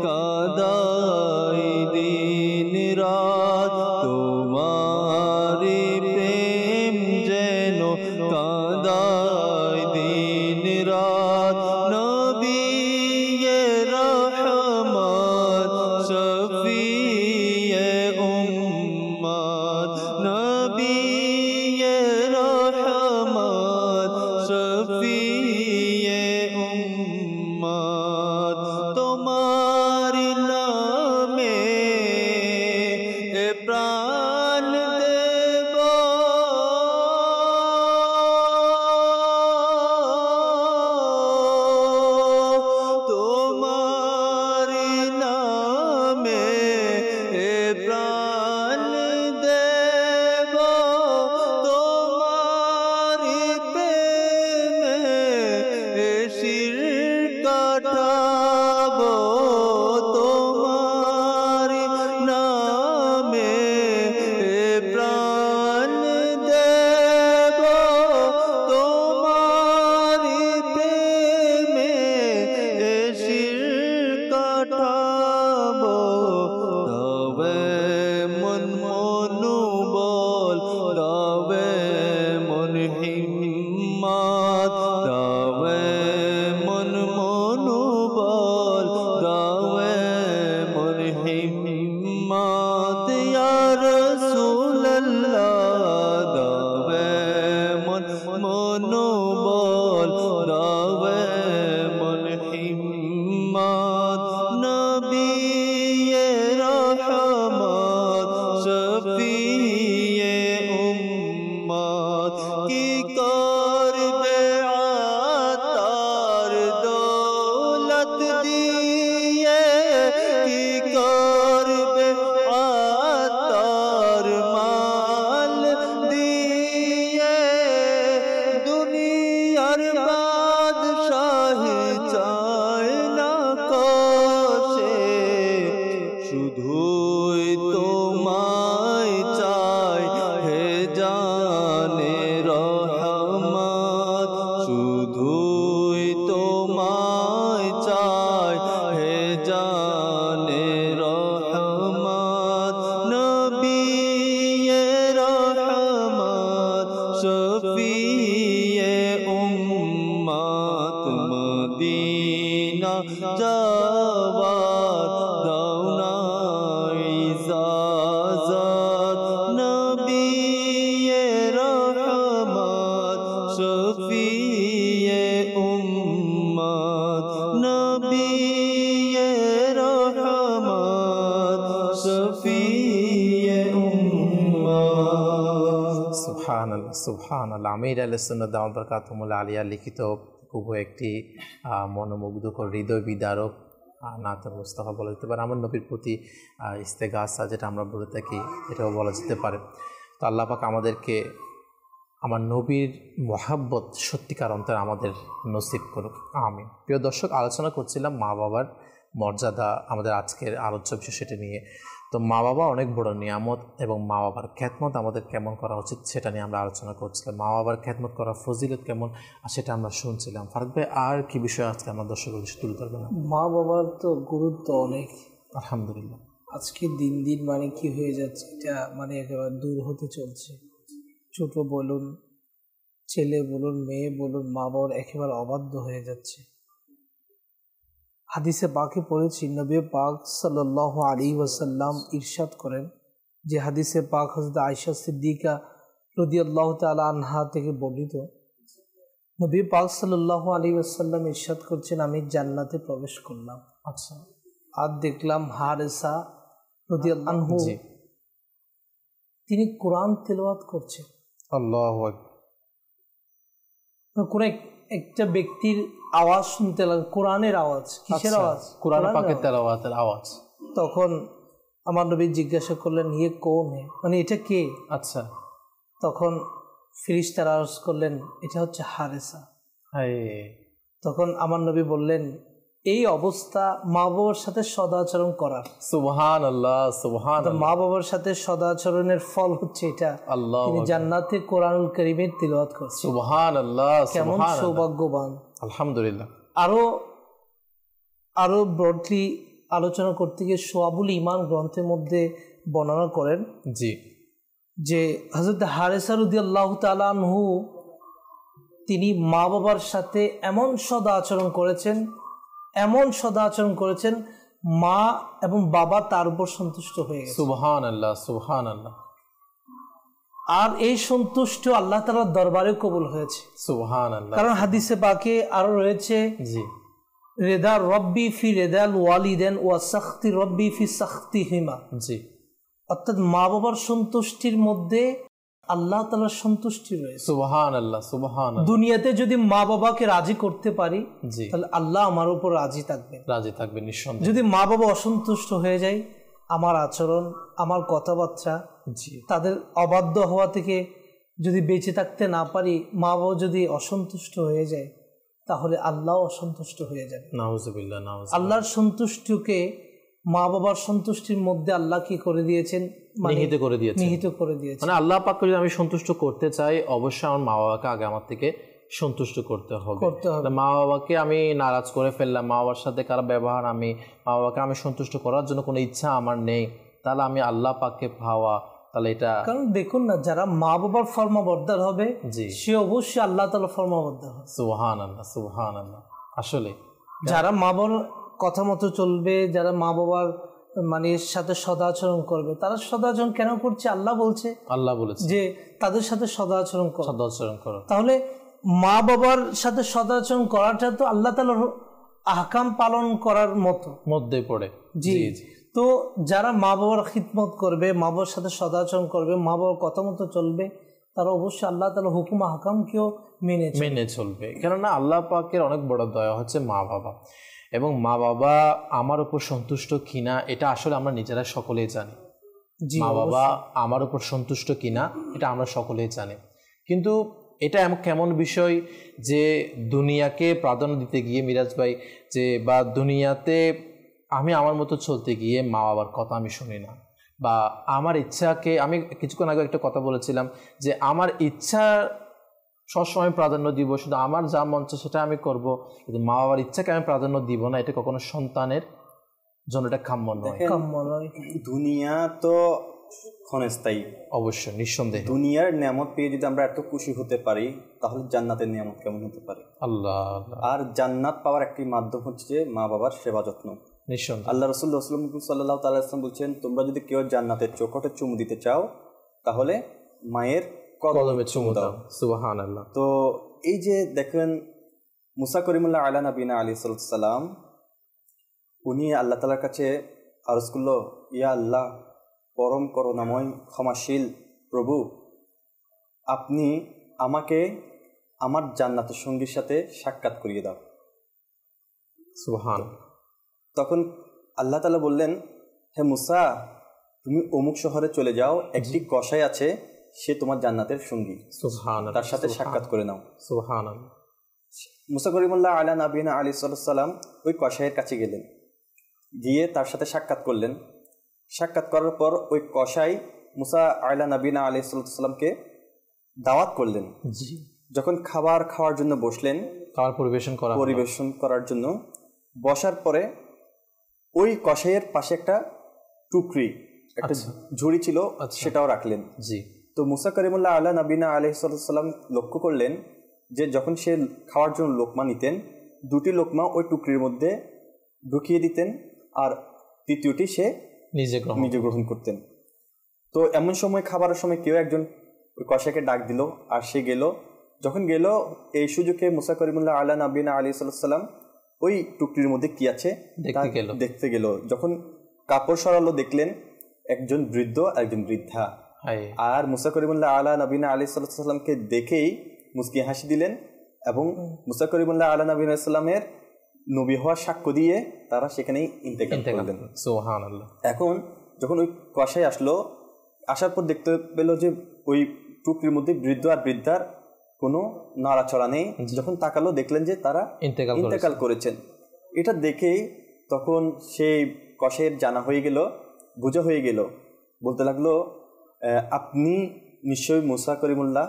কাদাই দিন রাত, তোমারি প্রেম যেন কাদাই দিন রাত, নবিয়ে রহমত শফিয়ে উম্মত, নবিয়ে রহমত শফিয়ে উম্মত। তোমার নামে এ প্রাণ দেব, কি করবে আতার দৌলত দিয়ে, কি করবে আতার মাল দিয়ে, দুনিয়ার বাদশাহী চায় না কষে, শুধুই তোমায় চাই হে জানে রহমত, শুধুই তোমায় চাই হে জানে রহমত, নবিয়ে রহমত শফিয়ে উম্মত, মদিনা যাওয়ার দাওনা ইজাজত, নবিয়ে রহমত শফিয়ে উম্মত, নবিয়ে রহমত শফিয়ে উম্মত। সুবহানাল্লাহ সুবহানাল্লাহ। আমির আহলে সুন্নাত দাওয়াত বরকাতুহুল আলিয়া লিখিত খুব একটি মনোমুগ্ধকর হৃদয় বিদারক নাতের মুস্তাফা বলা যেতে পারে, আমার নবীর প্রতি ইস্তেগাসা যেটা আমরা বলে থাকি এটাও বলা যেতে পারে। তো আল্লাহ পাক আমাদেরকে আমার নবীর মহাব্বত সত্যিকার অন্তরে আমাদের নসিব করুক, আমিন। প্রিয় দর্শক, আলোচনা করছিলাম মা বাবার মর্যাদা, আমাদের আজকের আলোচ্য বিষয় সেটা নিয়ে। তো মা বাবা অনেক বড় নিয়ামত এবং মা বাবার খ্যাতমত আমাদের কেমন করা উচিত সেটা নিয়ে আমরা আলোচনা করছিলাম। মা বাবার খ্যাতমত করার ফজিলত কেমন সেটা আমরা শুনছিলাম। ফারুক ভাই, আর কি বিষয় আজকে আমরা দর্শকের বিষয় তুলে ধরবেন? মা বাবার তো গুরুত্ব অনেক, আলহামদুলিল্লাহ। আজকে দিন দিন মানে কি হয়ে যাচ্ছে, এটা মানে একেবারে দূর হতে চলছে। ছোট বলুন, ছেলে বলুন, মেয়ে বলুন, মা বাবার একেবারে অবাধ্য হয়ে যাচ্ছে। হাদিসে পাকে পড়েছি, নবী পাক সাল্লাল্লাহু আলাইহি ওয়াসাল্লাম ইরশাদ করেন, যে হাদিসে পাক হযরত আয়েশা সিদ্দিকা রাদিয়াল্লাহু তাআলা আনহা থেকে বর্ণিত, নবী পাক সাল্লাল্লাহু আলাইহি ওয়াসাল্লাম ইরশাদ করছেন, আমি জান্নাতে প্রবেশ করলাম, আচ্ছা, আর দেখলাম হারেসা রাদিয়াল্লাহু আনহু তিনি কোরআন তেলাওয়াত করছেন। আল্লাহু আকবার। কোন একটা ব্যক্তির আওয়াজ শুনতে লাগে, কোরআনের আওয়াজ। কিসের আওয়াজ? কোরআন পাকের তেলাওয়াতের আওয়াজ। তখন আমার নবী জিজ্ঞাসা করলেন, ইয়ে কোন হে, মানে এটা কে? আচ্ছা। তখন ফেরেশতারা আরজ করলেন, এটা হচ্ছে হারেসা। তখন আমার নবী বললেন, এই অবস্থা মা বাবার সাথে সদাচরণ করার। সুবহানাল্লাহ সুবহানাল্লাহ। মা বাবার সাথে সদাচরণের ফল হচ্ছে এটা, আল্লাহ, তিনি জান্নাতে কোরআনুল কারীমের তিলাওয়াত করছেন। সুবহানাল্লাহ। কেমন সৌভাগ্যবান। আলহামদুলিল্লাহ। আরো ব্রডলি আলোচনা করতে গিয়ে সোয়াবুল ঈমান গ্রন্থের মধ্যে বর্ণনা করেন, জি, যে হযরত হারেসা রাদিয়াল্লাহু তাআলা আনহু তিনি মা বাবার সাথে এমন সদাচরণ করেছেন, মা এবং বাবা তার উপর সন্তুষ্ট হয়ে গেছে। সুবহানাল্লাহ সুবহানাল্লাহ। আর এই সন্তুষ্ট আল্লাহ তাআলার দরবারে কবুল হয়েছে। সুবহানাল্লাহ। কারণ হাদিসে পাকে আরো রয়েছে, জি, রেদা রব্বি ফি রেদাল ওয়ালিদেন ওয়া সাখতি রব্বি ফি সাখতিহিমা, জি, অর্থাৎ মা বাবার সন্তুষ্টির মধ্যে আল্লাহ তাআলার সন্তুষ্টি রয়েছে। সুবহানাল্লাহ সুবহানাল্লাহ। দুনিয়াতে যদি মা বাবাকে রাজি করতে পারি, তাহলে আল্লাহ আমার উপর রাজি থাকবে নিঃসন্দেহে। যদি মা বাবা অসন্তুষ্ট হয়ে যায়, আমার আচরণ, আমার কথাবার্তা, তাদের অবাধ্য হওয়া থেকে যদি বেঁচে থাকতে না পারি, মা বাবা যদি অসন্তুষ্ট হয়ে যায়, তাহলে আল্লাহ অসন্তুষ্ট হয়ে যাবে। নাউযুবিল্লাহ নাউযুবিল্লাহ। আল্লাহর সন্তুষ্টিকে মা বাবার সন্তুষ্টির মধ্যে আল্লাহ কি করে দিয়েছেন? নিহিত করে দিয়েছেন। মানে আল্লাহ পাককে যদি আমি সন্তুষ্ট করতে চাই, অবশ্যই আমার মা বাবাকে আগে আমার থেকে সন্তুষ্ট করতে হবে। মা বাবাকে আমি নারাজ করে ফেললাম, মা বাবার সাথে খারাপ ব্যবহার, মা বাবাকে আমি সন্তুষ্ট করার জন্য কোনো ইচ্ছা আমার নেই, তাহলে আমি আল্লাহ পাককে পাওয়া, তাহলে এটা, কারণ দেখুন না, যারা মা বাবার ফরমাবরদার হবে, সে অবশ্যই আল্লাহ তাআলা ফরমাবরদার হবে। সুবহানাল্লাহ সুবহানাল্লাহ। আসলে যারা মা বাবার কথা মতো চলবে, যারা মা বাবার মানে সাথে সদাচরণ করবে, তারা সদাচরণ কেন করছে? আল্লাহ বলেছে যে তাদের সাথে সদাচরণ করো। তাহলে মা বাবার সাথে সদাচরণ করাটা তো আল্লাহ তাআলার আহকাম পালন করার মধ্যে পড়ে। জি। তো যারা মা বাবার খিদমত করবে, মা বাবার সাথে সদাচরণ করবে, মা বাবার কথা মতো চলবে, তারা অবশ্যই আল্লাহ তাআলার হুকুম আহকামকেও মেনে চলবে। কেননা আল্লাহ পাকের অনেক বড় দয়া হচ্ছে মা বাবা, এবং মা বাবা আমার উপর সন্তুষ্ট কিনা এটা আসলে আমরা নিজেরা সকলেই জানি। মা বাবা আমার উপর সন্তুষ্ট কিনা এটা আমরা সকলেই জানি। কিন্তু এটা কেমন বিষয় যে দুনিয়াকে প্রাধান্য দিতে গিয়ে মিরাজ ভাই, যে বা দুনিয়াতে আমি আমার মতো চলতে গিয়ে মা বাবার কথা আমি শুনি না, বা আমার ইচ্ছাকে, আমি কিছুক্ষণ আগে একটা কথা বলেছিলাম যে আমার ইচ্ছা সবসময় প্রাধান্য দিব, শুধু আমার যা মন চায় সেটা আমি করব, কিন্তু মা বাবার ইচ্ছাকে আমি প্রাধান্য দিব না, এটা কখনো সন্তানের জন্য এটা কাম্য নয়। দুনিয়া তো ক্ষণস্থায়ী, অবশ্যই নিঃসন্দেহে। দুনিয়ার নিয়ামত পেয়ে যদি আমরা এত খুশি হতে পারি, তাহলে জান্নাতের নিয়ামত কেমন হতে পারে? আল্লাহ। আর জান্নাত পাওয়ার একটি মাধ্যম হচ্ছে মা বাবার সেবা যত্ন। নিঃসন্দেহে আল্লাহ রাসূলুল্লাহ সাল্লাল্লাহু তাআলা আলাইহি বলছেন, তোমরা যদি কেউ জান্নাতের চৌখটে চুমু দিতে চাও তাহলে মায়ের কদমে চুমু দাও। সুবহানাল্লাহ। তো এই যে দেখেন মুসা করিমুল্লাহ আলা নবীনা আলাইহিস সালাম, উনি আল্লাহ তাআলার কাছে আরজ করলো, ইয়া আল্লাহ, পরম করুণাময় ক্ষমাশীল প্রভু, আপনি আমাকে আমার জান্নাতের সঙ্গীর সাথে সাক্ষাৎ করিয়ে দাও। সুবহান। তখন আল্লাহ তাআলা বললেন, হে মুসা, তুমি অমুক শহরে চলে যাও, একটি কসাই আছে, সে তোমার জান্নাতের সঙ্গী, সুবহানাল্লাহ, তার সাথে সাক্ষাৎ করে নাও। সুবহানাল্লাহ। মুসা করিমুল্লাহ আলা নবীনা আলাইহিস সালাম ওই কসাইয়ের কাছে গেলেন, গিয়ে তার সাথে সাক্ষাৎ করলেন। সাক্ষাৎ করার পর ওই কসাই মুসা আলা নবীনা আলাইহিস সালামকে দাওয়াত করলেন। যখন খাবার খাওয়ার জন্য বসলেন, খাবার পরিবেশন করার জন্য বসার পরে ওই কসাইয়ের পাশে একটা টুকরি, একটা ঝুড়ি ছিল, সেটাও রাখলেন। তো মুসা করিমুল্লাহ আলা নবীনা আলাইহিস সালাম লক্ষ্য করলেন যে যখন সে খাওয়ার জন্য লোকমা নিতেন, দুটি লোকমা ওই টুকরির মধ্যে ঢুকিয়ে দিতেন, আর তৃতীয়টি সে নিজে গ্রহণ করতেন। তো এমন সময় খাবারের সময় কেউ একজন ওই কসাইকে ডাক দিল, আর সে গেল। যখন গেল, এই সুযোগে মুসা করিমুল্লাহ আলা নবীনা আলাইহিস সালাম ওই টুকরির মধ্যে কি আছে দেখতে গেল। যখন কাপড় সরালো, দেখলেন একজন বৃদ্ধ, একজন বৃদ্ধা। আর মুসা করিমুল্লাহ আলা নবীনা আলাইহিস সালামকে দেখেই মুস্কি হাসি দিলেন, এবং মুসা করিমুল্লাহ আলা নবীনা সাল্লামের নবী হওয়ার সাক্ষ্য দিয়ে তারা সেখানেই ইন্তেকাল করলেন। সুবহানাল্লাহ। এখন যখন ওই কসাই আসলো, আসার পর দেখতে পেল যে ওই টুকরির মধ্যে বৃদ্ধ আর বৃদ্ধার কোনো নাড়াচড়া নেই। যখন তাকালো, দেখলেন যে তারা ইন্তেকাল করেছেন। এটা দেখেই তখন সেই কসাইয়ের জানা হয়ে গেল, বোঝা হয়ে গেল। বলতে লাগলো, আপনি নিশ্চয়ই মুসা করিমুল্লাহ।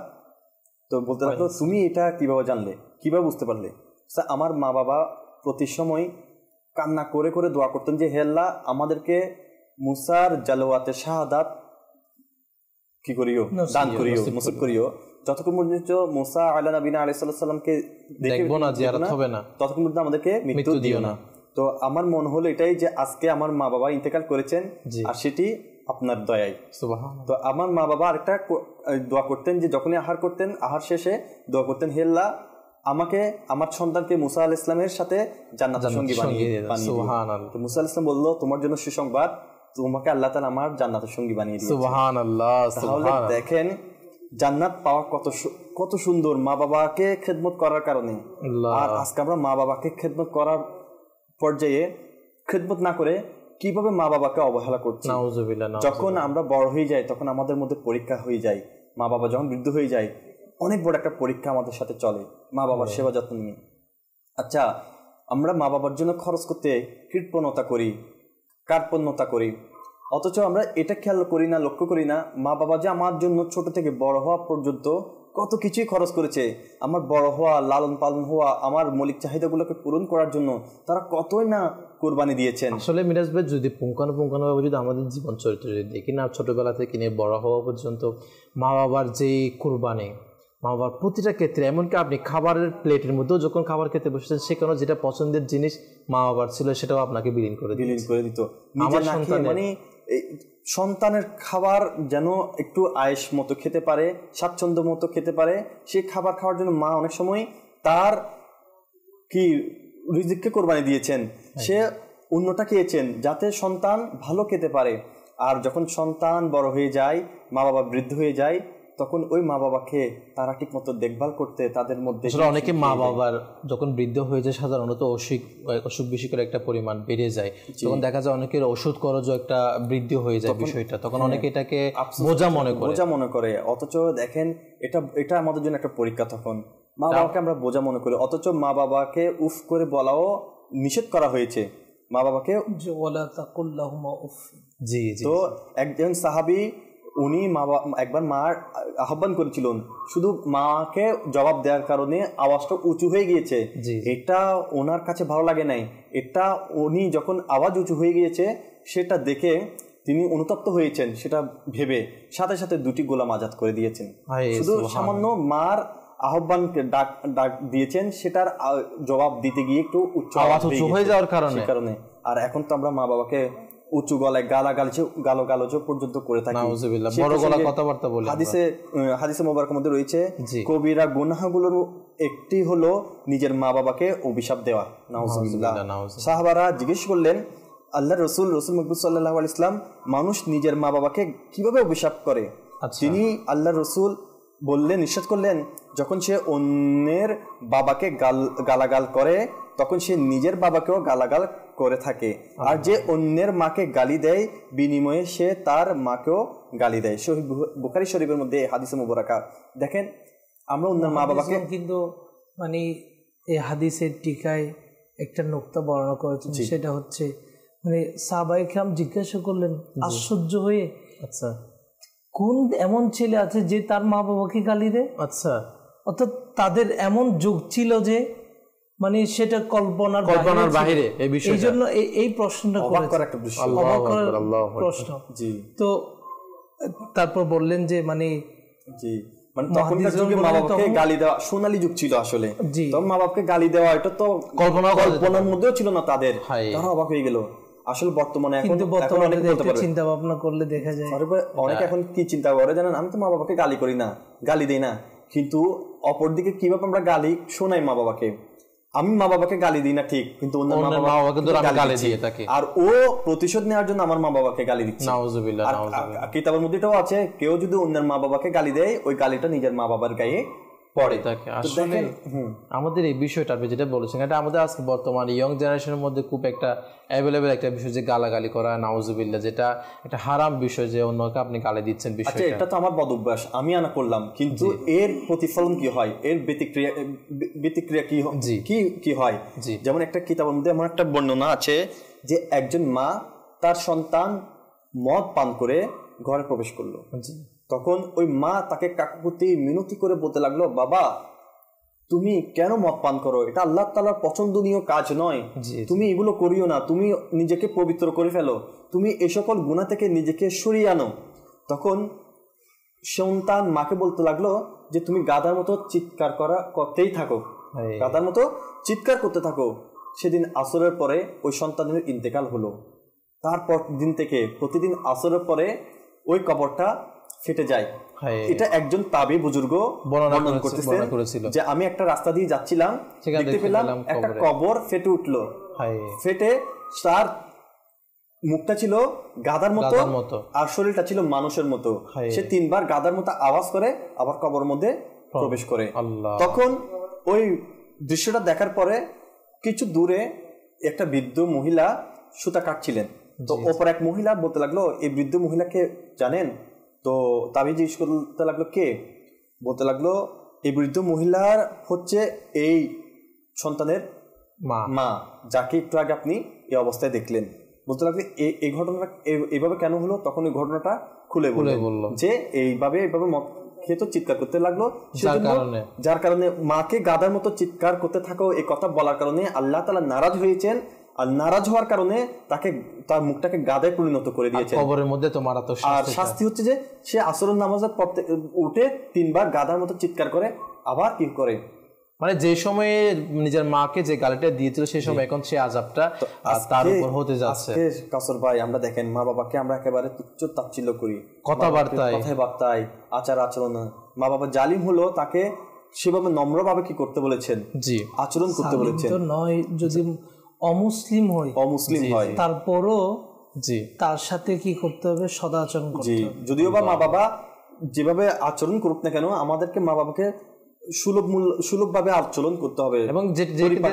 তো বলতে লাগলো, তুমি এটা কিভাবে জানলে, কিভাবে বুঝতে পারলে? আমার মা বাবা প্রতি সময় কান্না করে করে দোয়া করতেন যে, হে আল্লাহ, আমাদেরকে মুসার জালওয়াতে শাহাদাত কি করিও, দান করিও, নসিব করিও। যতক্ষণ পর্যন্ত মুসা আলা নবীনা আলাইহিস সালামকে দেখবো না, জিয়ারত হবে না, ততক্ষণ পর্যন্ত আমাদেরকে মৃত্যু দিও না। তো আমার মন হলো এটাই যে আজকে আমার মা বাবা ইন্তেকাল করেছেন, আর সেটি আপনার দয়ায়। তো আমার মা বাবা আরেকটা দোয়া করতেন যে যখনই আহার করতেন, আহার শেষে দোয়া করতেন, হে আল্লাহ, আমাকে আমার সন্তানকে মুসা আলাইহিস সালামের সাথে জান্নাতের সঙ্গী বানিয়ে দিও। তো মুসা আলাইহিস সালাম বলল, তোমার জন্য সুসংবাদ, তোমাকে আল্লাহ তাআলা আমার জান্নাতের সঙ্গী বানিয়ে দিয়েছেন। সুবহানাল্লাহ। তাহলে দেখেন জান্নাত পাওয়া কত সুন্দর মা বাবাকে খেদমত করার কারণে। আর আজকে আমরা মা বাবাকে খেদমত করার পর্যায়ে খেদমত না করে কিভাবে মা বাবাকে অবহেলা করছি। যখন আমরা বড় হয়ে যাই, তখন আমাদের মধ্যে পরীক্ষা হয়ে যায়। মা বাবা যখন বৃদ্ধ হয়ে যায়, অনেক বড় একটা পরীক্ষা আমাদের সাথে চলে মা বাবার সেবা যত্ন নিয়ে। আচ্ছা, আমরা মা বাবার জন্য খরচ করতে কৃপণতা করি, কার্পণ্যতা করি, অথচ আমরা এটা খেয়াল করি না, লক্ষ্য করি না মা বাবা যে আমার জন্য ছোট থেকে বড় হওয়া পর্যন্ত কত কিছুই খরচ করেছে। আমার বড় হওয়া, লালন পালন হওয়া, আমার মৌলিক চাহিদাগুলোকে পূরণ করার জন্য তারা কতই না কোরবানি দিয়েছেন। আসলে মিরাজ ভাই, যদি পুঙ্খানুপুঙ্খানুভাবে যদি আমাদের জীবন চরিত্র যদি দেখি না, ছোটবেলা থেকে নিয়ে বড় হওয়া পর্যন্ত মা বাবার যে কোরবানি, মা বাবার প্রতিটা ক্ষেত্রে, এমনকি আপনি খাবারের প্লেটের মধ্যেও যখন খাবার খেতে বসেছেন, সেখানে যেটা পছন্দের জিনিস মা বাবার ছিল, সেটাও আপনাকে বিলীন করে দিত। আমার মানে সন্তানের খাবার যেন একটু আয়েশ মতো খেতে পারে, স্বাচ্ছন্দ্য মতো খেতে পারে, সেই খাবার খাওয়ার জন্য মা অনেক সময় তার কি রিজিককে কোরবানি দিয়েছেন, সে অন্যটা খেয়েছেন যাতে সন্তান ভালো খেতে পারে। আর যখন সন্তান বড় হয়ে যায়, মা বাবা বৃদ্ধ হয়ে যায়, তখন ওই মা বাবাকে তারা ঠিক মতো দেখভাল করতে তাদের মধ্যে অনেকে মা বাবার যখন বৃদ্ধ হয়ে যায় সাধারণত অসুখ বিসুখের একটা পরিমাণ বেড়ে যায়, তখন দেখা যায় অনেকের ওষুধ খরচ একটা বৃদ্ধি হয়ে যায় বিষয়টা, তখন অনেকে এটাকে বোঝা মনে করে। অথচ দেখেন এটা আমাদের জন্য একটা পরীক্ষা। তখন মা বাবাকে আমরা বোঝা মনে করি, অথচ মা বাবাকে উফ করে বলাও নিষেধ করা হয়েছে। মা বাবাকে তো একজন সাহাবী উনি একবার মার আহ্বান করেছিলেন, শুধু মাকে জবাব দেওয়ার কারণে আওয়াজটা উঁচু হয়ে গিয়েছে। এটা ওনার কাছে ভালো লাগে নাই। এটা উনি যখন আওয়াজ উঁচু হয়ে গিয়েছে সেটা দেখে তিনি অনুতপ্ত হয়েছেন, সেটা ভেবে সাথে সাথে 2টি গোলাম আজাদ করে দিয়েছেন। শুধু সামান্য মার আহ্বানকে ডাক দিয়েছেন, সেটার জবাব দিতে গিয়ে একটু উঁচু হয়ে যাওয়ার কারণে। আর এখন তো আমরা মা বাবাকে উঁচু গলায় গালাগালজ পর্যন্ত করে থাকি, বড় গলা কথাবার্তা বলে। হাদিসে মোবারকের মধ্যে রয়েছে কবিরা গুনাহগুলোর একটি হলো নিজের মা বাবাকে অভিশাপ দেওয়া। নাউজুবিল্লাহ। সাহাবারা জিজ্ঞেস করলেন আল্লাহ রসুল মুহাম্মদ সাল্লাল্লাহু আলাইহি ওয়াসাল্লাম, মানুষ নিজের মা বাবাকে কিভাবে অভিশাপ করে? তিনি আল্লাহ রসুল বললেন, নিষেধ করলেন, যখন সে অন্যের বাবাকে গালাগাল করে তখন সে নিজের বাবাকেও গালাগাল করে থাকে, আর যে অন্যের মাকে গালি দেয় বিনিময়ে সে তার মাকেও গালি দেয়। সহিহ বুখারী শরীফের মধ্যে হাদিসে মুবারাকা। দেখেন আমরা অন্যের মা বাবাকে কিন্তু মানে এই হাদিসের টিকায় একটা নুকতা বর্ণনা করেছেন, সেটা হচ্ছে মানে সাহাবায়ে কেরাম জিজ্ঞাসা করলেন আশ্চর্য হয়ে, আচ্ছা কোন এমন ছেলে আছে যে তার মা বাবাকে গালি দেয়? আচ্ছা, অর্থাৎ তাদের এমন যুগ ছিল যে মানে সেটা কল্পনার বাইরে। এই জন্য এই প্রশ্নটা প্রশ্ন। তো তারপর বললেন যে মানে তখনকার যুগে মা বাবাকে গালি দেওয়া সোনালী যুগ ছিল আসলে। তখন মা বাবাকে গালি দেওয়া এটা তো কল্পনার মধ্যেও ছিল না তাদের, তারা অবাক হয়ে গেল। আসলে বর্তমানে চিন্তা ভাবনা করলে দেখা যায় অনেকে এখন কি চিন্তা করে জানেন, আমি তো মা বাবাকে গালি করি না, গালি দেই না, কিন্তু অপরদিকে কিভাবে আমরা গালি শোনাই মা বাবাকে। আমি মা বাবাকে গালি দিই না ঠিক, কিন্তু আর ও প্রতিশোধ নেওয়ার জন্য আমার মা বাবাকে গালি দিচ্ছে। কিতাবের মধ্যে এটাও আছে, কেউ যদি অন্যের মা বাবাকে গালি দেয় ওই গালিটা নিজের মা বাবার গায়ে পড়ে থাকে। আসলে আমাদের এই বিষয়টা আপনি যেটা বলেছেন, এটা আমাদের আজকে বর্তমান ইয়ং জেনারেশনের মধ্যে খুব একটা অ্যাভেলেবেল একটা বিষয়, যে গালাগালি করা, নাউজুবিল্লাহ, যেটা একটা হারাম বিষয়, যে অন্যকে আপনি গালি দিচ্ছেন বিষয়টা। এটা তো আমার বদ অভ্যাস, আমি আনা করলাম, কিন্তু এর প্রতিফলন কি হয়, এর ব্যতিক্রিয়া কি হয়? যেমন একটা কিতাবের মধ্যে এমন একটা বর্ণনা আছে যে একজন মা তার সন্তান মদ পান করে ঘরে প্রবেশ করলো। তখন ওই মা তাকে কাকুতি মিনতি করে বলতে লাগলো, বাবা তুমি কেন মদ পান করো? এটা আল্লাহ তাআলার পছন্দনীয় কাজ নয়, তুমি এগুলো করিও না, তুমি নিজেকে পবিত্র করে ফেলো, তুমি এই সকল গুনাহ থেকে নিজেকে সরিয়ে আনো। তখন সন্তান মাকে বলতে লাগলো যে তুমি গাধার মতো চিৎকার করতেই থাকো, গাধার মতো চিৎকার করতে থাকো। সেদিন আসরের পরে ওই সন্তানের ইন্তেকাল হলো। তারপর দিন থেকে প্রতিদিন আসরের পরে ওই কবরটা ফেটে যায়। এটা একজন তাবি বুজুর্গ বর্ণনা করতেছেন যে আমি একটা রাস্তা দিয়ে যাচ্ছিলাম, দেখতে পেলাম একটা কবর ফেটে উঠলো। ফেটে তার মুখটা ছিল গাধার মতো আর শরীরটা ছিল মানুষের মতো। সে 3 বার গাধার মতো আওয়াজ করে আবার কবরের মধ্যে প্রবেশ করে। তখন ওই দৃশ্যটা দেখার পরে কিছু দূরে একটা বৃদ্ধ মহিলা সুতা কাটছিলেন। তো ওপর এক মহিলা বলতে লাগলো, এই বৃদ্ধ মহিলাকে জানেন? তো তাবি জিজ্ঞেস করতে লাগলো কে? বলতে লাগলো এই বৃদ্ধ মহিলার হচ্ছে এই সন্তানের মা, যাকে একটু আগে আপনি এই অবস্থায় দেখলেন। বলতে লাগলো এই ঘটনাটা এইভাবে কেন হলো? তখন ওই ঘটনাটা খুলে বললো যে এইভাবে মদ খেয়ে তো চিৎকার করতে লাগলো, যার কারণে মাকে গাধার মতো চিৎকার করতে থাকো এই কথা বলার কারণে আল্লাহ তাআলা নারাজ হয়েছেন। আর নারাজ হওয়ার কারণে তাকে তার মুখটাকে গাধায় পরিণত করে দিয়েছে কবরের মধ্যে। তোমার আর শাস্তি হচ্ছে যে সে আসরের নামাজে পড়তে উঠে 3 বার গাধার মতো চিৎকার করে আবার কি করে, মানে যে সময়ে নিজের মাকে যে গালিটা দিয়েছিল সেই সময় এখন সে আযাবটা তার উপর হতে যাচ্ছে। কাসর ভাই, আমরা দেখেন মা বাবাকে আমরা একেবারে তুচ্ছ তাচ্ছিল্য করি, কথাবার্তায় আচার আচরণ। মা বাবা জালিম হলো, তাকে সেভাবে নম্রভাবে কি করতে বলেছেন? আচরণ করতে বলেছেন। নয় যদি অমুসলিম হয় তারপরও তার সাথে কি করতে হবে? সদাচরণ করতে হবে। যদিও বা মা বাবা যেভাবে আচরণ করুক না কেন আমাদেরকে মা বাবাকে সুলভভাবে আচরণ করতে হবে। এবং যে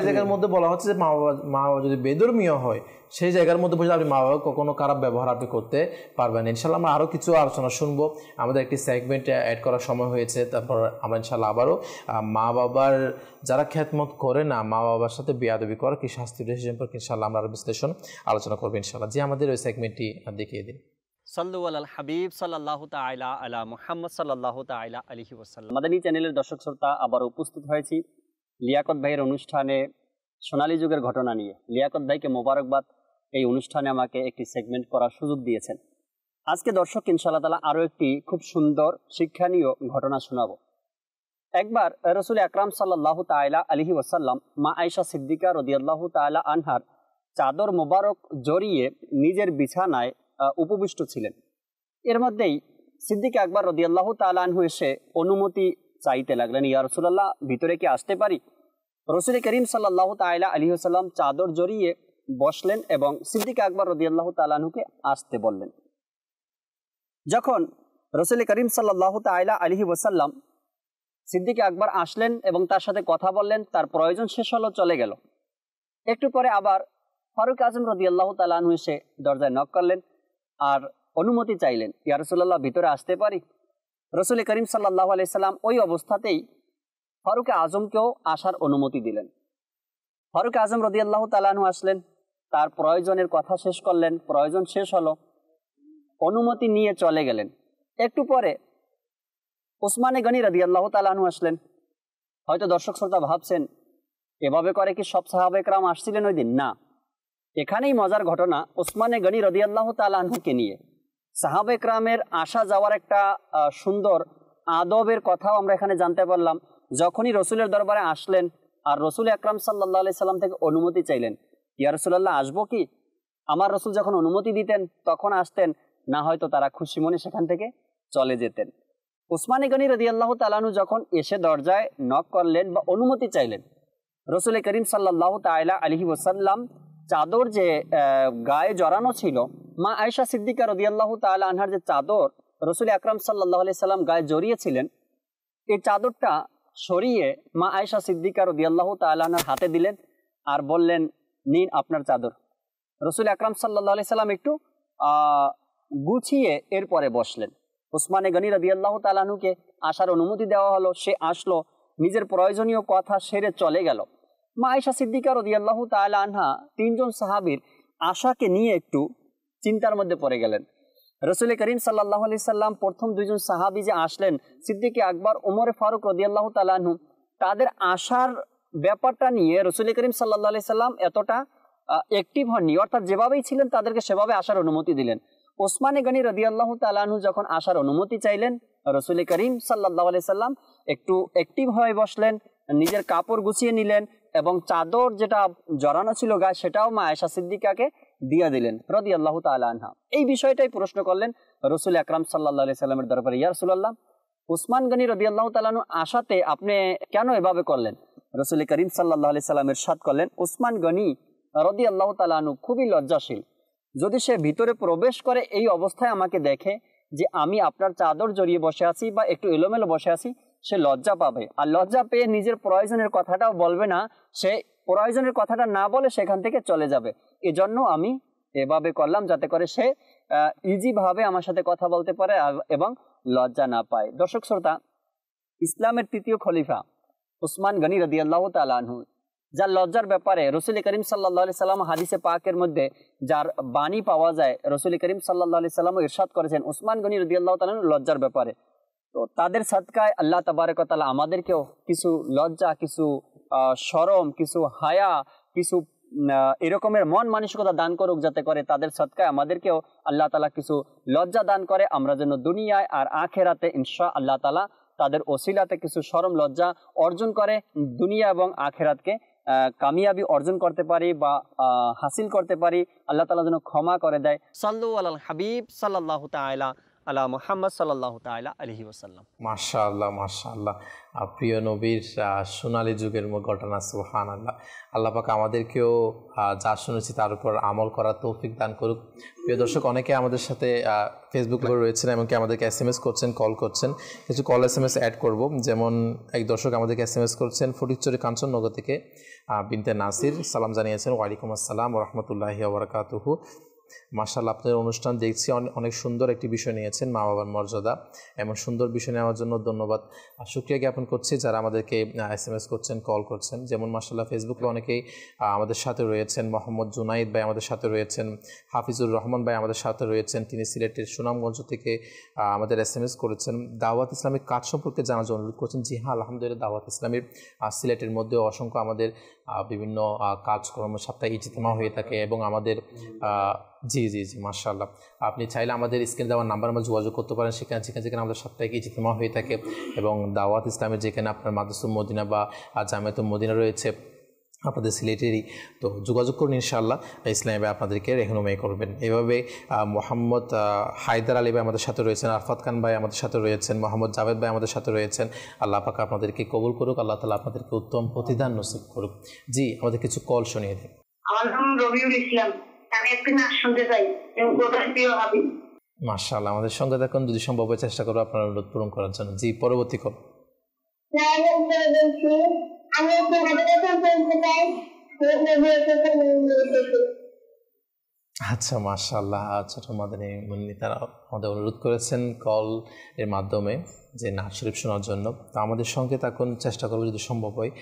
জায়গার মধ্যে বলা হচ্ছে যে মা বাবা যদি বেধর্মীয় হয় সেই জায়গার মধ্যে বসে আপনি মা বাবা কখনো খারাপ ব্যবহার আপনি করতে পারবেন। ইনশাল্লাহ আমরা আরও কিছু আলোচনা শুনবো, আমাদের একটি সেগমেন্ট অ্যাড করার সময় হয়েছে। তারপর আমরা ইনশাল্লাহ আবারও মা বাবার যারা খ্যাতমত করে না, মা বাবার সাথে বেয়াদবি করে কি শাস্তি রয়েছে সম্পর্কে ইনশাল্লাহ আমরা আরও বিশ্লেষণ আলোচনা করবো ইনশাল্লাহ। যে আমাদের ওই সেগমেন্টটি দেখিয়ে দিন। সাল্লু আলাল হাবিব সাল্লাল্লাহু তাআলা আলা মুহাম্মদ সাল্লাল্লাহু তাআলা আলাইহি ওয়াসাল্লাম। মাদানী চ্যানেলের দর্শক শ্রোতা, আবার উপস্থিত হয়েছি লিয়াকত ভাইয়ের অনুষ্ঠানে সোনালী যুগের ঘটনা নিয়ে। লিয়াকত ভাইকে মোবারকবাদ, এই অনুষ্ঠানে আমাকে একটি সেগমেন্ট করার সুযোগ দিয়েছেন। আজকে দর্শক ইনশাআল্লাহ তাআলা আরও একটি খুব সুন্দর শিক্ষণীয় ঘটনা শোনাবো। একবার রাসূল আকরাম সাল্লাল্লাহু তাআলা আলাইহি ওয়াসাল্লাম মা আয়েশা সিদ্দিকা রাদিয়াল্লাহু তাআলা আনহার চাদর মোবারক জড়িয়ে নিজের বিছানায় উপবিষ্ট ছিলেন। এর মধ্যেই সিদ্দিক আকবর রাদিয়াল্লাহু তাআলা আনহু এসে অনুমতি চাইতে লাগলেন, ইয়া রাসূলুল্লাহ ভিতরে কি আসতে পারি? রাসূল করিম সাল্লাল্লাহু তাআলা আলাইহি ওয়াসাল্লাম চাদর জড়িয়ে বসলেন এবং সিদ্দিক আকবর রাদিয়াল্লাহু তাআলা আনহুকে আসতে বললেন। যখন রাসূল করিম সাল্লাল্লাহু তাআলা আলাইহি ওয়াসাল্লাম সিদ্দিক আকবর আসলেন এবং তার সাথে কথা বললেন, তার প্রয়োজন শেষ হলো, চলে গেল। একটু পরে আবার ফারুক আজম রাদিয়াল্লাহু তাআলা আনহু এসে দরজায় নক করলেন আর অনুমতি চাইলেন, ইয়া রাসূলুল্লাহ ভিতরে আসতে পারি? রাসূল করিম সাল্লাল্লাহু আলাইহি সাল্লাম ওই অবস্থাতেই ফারুক আজমকেও আসার অনুমতি দিলেন। ফারুক আজম রাদিয়াল্লাহু তাআলা আনহু আসলেন, তার প্রয়োজনের কথা শেষ করলেন, প্রয়োজন শেষ হলো, অনুমতি নিয়ে চলে গেলেন। একটু পরে উসমানে গনি রাদিয়াল্লাহু তাআলা আনহু আসলেন। হয়তো দর্শক শ্রোতা ভাবছেন এভাবে করে কি সব সাহাবায়ে কেরাম আসছিলেন ওই দিন? না, এখানেই মজার ঘটনা উসমানে গনি রাদিয়াল্লাহু তাআলা আনহুকে নিয়ে। সাহাবায়ে কেরামের আসা যাওয়ার একটা সুন্দর আদবের কথাও আমরা এখানে জানতে পারলাম। যখনই রসুলের দরবারে আসলেন আর রসুল আকরাম সাল্লাল্লাহু আলাইহি সাল্লাম থেকে অনুমতি চাইলেন, ইয়া রাসূলুল্লাহ আসবো কি? আমার রসুল যখন অনুমতি দিতেন তখন আসতেন, না হয়তো তারা খুশি মনে সেখান থেকে চলে যেতেন। উসমানে গনি রাদিয়াল্লাহু তাআলা আনহু যখন এসে দরজায় নক করলেন বা অনুমতি চাইলেন, রসুল করিম সাল্লাল্লাহু তাআলা আলাইহি ওয়াসাল্লাম চাদর যে গায়ে জড়ানো ছিল, মা আয়েশা সিদ্দিকা রাদিয়াল্লাহু তাআলা আনহার যে চাদর রসুল আকরাম সাল্লাল্লাহু আলাইহি সাল্লাম গায়ে জড়িয়েছিলেন, এই চাদরটা সরিয়ে মা আয়েশা সিদ্দিকা রাদিয়াল্লাহু তাআলা আনহার হাতে দিলেন আর বললেন, নিন আপনার চাদর। রসুল আকরাম সাল্লাল্লাহু আলাইহি সাল্লাম একটু গুছিয়ে এরপরে বসলেন। উসমানে গনি রাদিয়াল্লাহু তাআলা আনহুকে আসার অনুমতি দেওয়া হলো, সে আসলো, নিজের প্রয়োজনীয় কথা সেরে চলে গেল। মা আয়েশা সিদ্দিকা রাদিয়াল্লাহু তাআলা আনহা তিনজন সাহাবীর আশাকে নিয়ে একটু চিন্তার মধ্যে পড়ে গেলেন। রসুল করিম সাল্লাল্লাহু আলাইহি সাল্লাম প্রথম দুইজন সাহাবী যে আসলেন, সিদ্দিক আকবর, ওমর ফারুক রাদিয়াল্লাহু তাআলা আনহু, তাদের আশার ব্যাপারটা নিয়ে রসুল করিম সাল্লাল্লাহু আলাইহি সাল্লাম এতটা অ্যাক্টিভ হননি, অর্থাৎ যেভাবেই ছিলেন তাদেরকে সেভাবে আসার অনুমতি দিলেন। ওসমানে গনি রাদিয়াল্লাহু তাআলা আনহু যখন আসার অনুমতি চাইলেন, রসুল করিম সাল্লাল্লাহু আলাইহি সাল্লাম একটু অ্যাক্টিভ হয়ে বসলেন, নিজের কাপড় গুছিয়ে নিলেন এবং চাদর যেটা জড়ানো ছিল গায়ে সেটাও মা আয়েশা সিদ্দিকাকে দিয়ে দিলেন রাদিয়াল্লাহু তাআলা আনহা। এই বিষয়টাই প্রশ্ন করলেন রসুল আকরাম সাল্লাল্লাহু আলাইহি সাল্লামের দরবারে, ইয়া রাসূলুল্লাহ, উসমান গনি রাদিয়াল্লাহু তাআলা আনহু আসাতে আপনি কেন এভাবে করলেন? রসুল করিম সাল্লাল্লাহু আলাইহি সাল্লাম ইরশাদ করলেন, উসমান গনি রাদিয়াল্লাহু তাআলা আনহু খুবই লজ্জাশীল, যদি সে ভিতরে প্রবেশ করে এই অবস্থায় আমাকে দেখে যে আমি আপনার চাদর জড়িয়ে বসে আছি বা একটু এলোমেলো বসে আছি, সে লজ্জা পাবে, আর লজ্জা পেয়ে নিজের প্রয়োজনের কথাটাও বলবে না, সে প্রয়োজনের কথাটা না বলে সেখান থেকে চলে যাবে। এজন্য আমি এভাবে করলাম যাতে করে সে ইজিভাবে আমার সাথে কথা বলতে পারে এবং লজ্জা না পায়। দর্শক শ্রোতা, ইসলামের তৃতীয় খলিফা উসমান গনি রাদিয়াল্লাহু তাআলা আনহু, যার লজ্জার ব্যাপারে রসুল করিম সাল্লাল্লাহু আলাইহি সাল্লাম হাদিসে পাকের মধ্যে যার বাণী পাওয়া যায়, রসুল করিম সাল্লাল্লাহু আলাইহি সাল্লাম ইরশাদ করেছেন উসমান গনি রাদিয়াল্লাহু তাআলা আনহু লজ্জার ব্যাপারে। তো তাদের সাদকায় আল্লাহ তাবারক ওয়া তাআলা আমাদেরকেও কিছু লজ্জা, কিছু শরম, কিছু হায়া, কিছু এরকমের মন মানসিকতা দান করুক, যাতে করে তাদের সাদকায় আমাদেরকেও আল্লাহ তাআলা কিছু লজ্জা দান করে, আমরা যেন দুনিয়ায় আর আখিরাতে ইনশাআল্লাহ তাআলা তাদের ওসিলাতে কিছু শরম লজ্জা অর্জন করে দুনিয়া এবং আখিরাতকে কামিয়াবি অর্জন করতে পারি বা হাসিল করতে পারি। আল্লাহ তাআলা যেন ক্ষমা করে দেয়। সাল্লু আলাল হাবিব সাল্লাল্লাহু তাআলা আলা মুহাম্মদ সাল্লাল্লাহু তাআলা আলাইহি ওয়াসাল্লাম। মাশাআল্লাহ মাশাআল্লাহ, প্রিয় নবীর সোনালী যুগের ঘটনা, সুবহানাল্লাহ। আল্লাহ পাক আমাদেরকেও যা শুনেছি তার উপর আমল করার তৌফিক দান করুক। প্রিয় দর্শক, অনেকে আমাদের সাথে ফেসবুক লাইভে রয়েছেন, এমনকি আমাদেরকে SMS করছেন, কল করছেন। কিছু কল SMS অ্যাড করব। যেমন এক দর্শক আমাদেরকে SMS করছেন ফটিকছড়ি কাঞ্চননগর থেকে, বিনতে নাসির, সালাম জানিয়েছেন। ওয়ালাইকুম আসসালাম ওয়া রাহমাতুল্লাহি ওয়া বারাকাতুহু। মাশাআল্লাহ, আপনাদের অনুষ্ঠান দেখছি, অনেক সুন্দর একটি বিষয় নিয়েছেন, মা বাবার মর্যাদা। এমন সুন্দর বিষয় নেওয়ার জন্য ধন্যবাদ, শুকরিয়া জ্ঞাপন করছি যারা আমাদেরকে SMS করছেন, কল করছেন। যেমন মাশাআল্লাহ ফেসবুকে অনেকেই আমাদের সাথে রয়েছেন। মোহাম্মদ জুনাইদ ভাই আমাদের সাথে রয়েছেন, হাফিজুর রহমান ভাই আমাদের সাথে রয়েছেন, তিনি সিলেটের সুনামগঞ্জ থেকে আমাদের SMS করেছেন। দাওয়াত ইসলামিক কাজ সম্পর্কে জানার জন্য অনুরোধ করছেন। জি হ্যাঁ, আলহামদুলিল্লাহ, দাওয়াত ইসলামীর সিলেটের মধ্যে অসংখ্য আমাদের বিভিন্ন কাজকর্ম, সাপ্তাহিক ইজতেমা হয়ে থাকে এবং আমাদের জি জি জি মাশাআল্লাহ, আপনি চাইলে আমাদের স্ক্রিনে দেওয়ার নাম্বার আমরা যোগাযোগ করতে পারেন। যেখানে আমাদের সাপ্তাহিক ইজতেমা হয়ে থাকে এবং দাওয়াত ইসলামের যেখানে আপনার মাদ্রাসুল মদিনা বা জামিয়াতুল মদিনা রয়েছে আপনাদের সিলেটেরই, তো যোগাযোগ করুন, ইনশাআল্লাহ ইসলামী ভাই আপনাদেরকে রেহনুমাই করবেন। এভাবে মোহাম্মদ হায়দার আলী ভাই আমাদের সাথে রয়েছেন, আরফাত খান ভাই আমাদের সাথে রয়েছেন, মোহাম্মদ জাভেদ ভাই আমাদের সাথে রয়েছেন। আল্লাহ পাক আপনাদেরকে কবুল করুক, আল্লাহ তাআলা আপনাদেরকে উত্তম প্রতিদান নসিব করুক। জি, আমাদের কিছু কল শুনিয়ে দিন। আমার নাম রবিউল ইসলাম, আমি একটি নাচ শুনতে চাই এবং কোথায় প্রিয় হাবিব। মাশাআল্লাহ, আমাদের সঙ্গে দেখুন, যদি সম্ভব হয় চেষ্টা করবো আপনার অনুরোধ পূরণ করার জন্য। জি, পরবর্তী কল। আমি একটি হাদিস শুনতে চাই। আচ্ছা মাশাআল্লাহ, ছোট মাদানী মুন্নি তারা আমাদের অনুরোধ করেছেন কল এর মাধ্যমে যে নাচ শরীফ শোনার জন্য। তো আমাদের সঙ্গে তখন চেষ্টা করবো যদি সম্ভব হয়।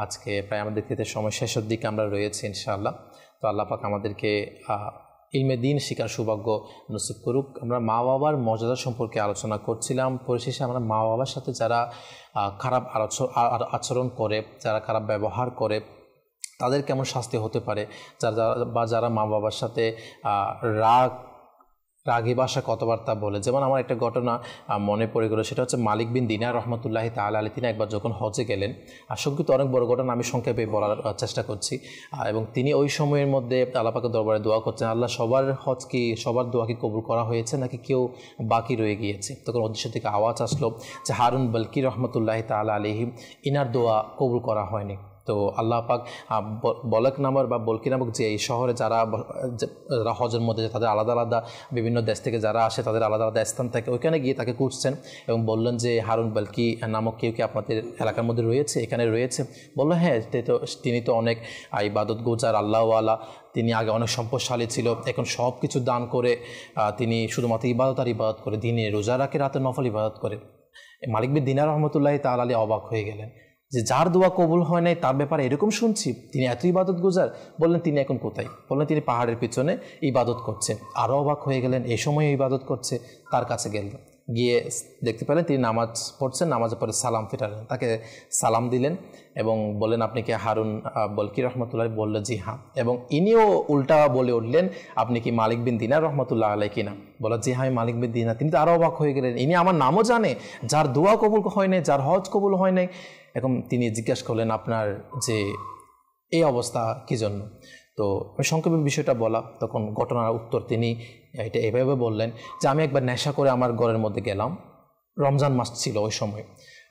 আজকে প্রায় আমাদের ক্ষেত্রে সময় শেষের দিকে আমরা রয়েছি ইনশাআল্লাহ। তো আল্লাহ পাক আমাদেরকে ইলমে দিন শিকার সৌভাগ্য নসিব করুক। আমরা মা বাবার মর্যাদা সম্পর্কে আলোচনা করছিলাম। পরিশেষে আমরা মা বাবার সাথে যারা খারাপ আচরণ করে, যারা খারাপ ব্যবহার করে, তাদের কেমন শাস্তি হতে পারে, যারা মা বাবার সাথে রাগী ভাষা কথাবার্তা বলে। যেমন আমার একটা ঘটনা মনে পড়ে গেল, সেটা হচ্ছে মালিক বিন দিনার রহমতুল্লাহি তাআলা আলাইহি। তিনি একবার যখন হজে গেলেন, সংক্ষিপ্ত অনেক বড় ঘটনা, আমি সংক্ষেপে বলার চেষ্টা করছি। এবং তিনি ওই সময়ের মধ্যে আল্লাহ পাকের দরবারে দোয়া করছেন, আল্লাহ সবার দোয়া কি কবুল করা হয়েছে নাকি কেউ বাকি রয়ে গিয়েছে। তখন উদ্দেশ্য থেকে আওয়াজ আসলো যে হারুন বলকি রহমতুল্লাহি তাআলা আলাইহি, ইনার দোয়া কবুল করা হয়নি। তো আল্লাহ পাক বলক নামক যে এই শহরে যারা হজের মধ্যে তাদের আলাদা আলাদা বিভিন্ন দেশ থেকে যারা আসে, তাদের আলাদা আলাদা স্থান থাকে, ওইখানে গিয়ে তাকে খুঁজছেন এবং বললেন যে হারুন বলকি নামক কেউ কি আপনাদের এলাকার মধ্যে রয়েছে, এখানে রয়েছে? বললো হ্যাঁ, তিনি তো অনেক ইবাদত গুজার আল্লাহওয়ালা, তিনি আগে অনেক সম্পদশালী ছিল, এখন সব কিছু দান করে তিনি শুধুমাত্র ইবাদত আর ইবাদত করে, দিনে রোজা রাখে, রাতে নফল ইবাদত করে। মালিক বিন দিনার রহমতুল্লাহি তাআলা আলাইহি অবাক হয়ে গেলেন যে যার দোয়া কবুল হয় নাই তার ব্যাপারে এরকম শুনছি, তিনি এত ইবাদত গুজার। বললেন তিনি এখন কোথায়? বললেন তিনি পাহাড়ের পিছনে ইবাদত করছেন। আরও অবাক হয়ে গেলেন, এই সময় ইবাদত করছে। তার কাছে গেলেন, গিয়ে দেখতে পেলেন তিনি নামাজ পড়ছেন, নামাজের পরে সালাম ফিরালেন, তাকে সালাম দিলেন এবং বললেন আপনি কি হারুন বলকি রহমতুল্লাহ? বললো জি হ্যাঁ। এবং ইনিও উল্টা বলে উঠলেন আপনি কি মালিক বিন দিনার রহমতুল্লাহ আলাইহি কিনা? বলা জি হ্যাঁ, আমি মালিক বিন দিনার। তিনি তো আরও অবাক হয়ে গেলেন, ইনি আমার নামও জানে, যার দোয়া কবুল হয় নাই, যার হজ কবুল হয় নাই। এখন তিনি জিজ্ঞাসা করলেন আপনার যে এই অবস্থা কী জন্য? তো আমি সংক্ষেপে বিষয়টা বলা, তখন ঘটনার উত্তর তিনি এটা এভাবে বললেন যে আমি একবার নেশা করে আমার ঘরের মধ্যে গেলাম, রমজান মাস ছিল ওই সময়।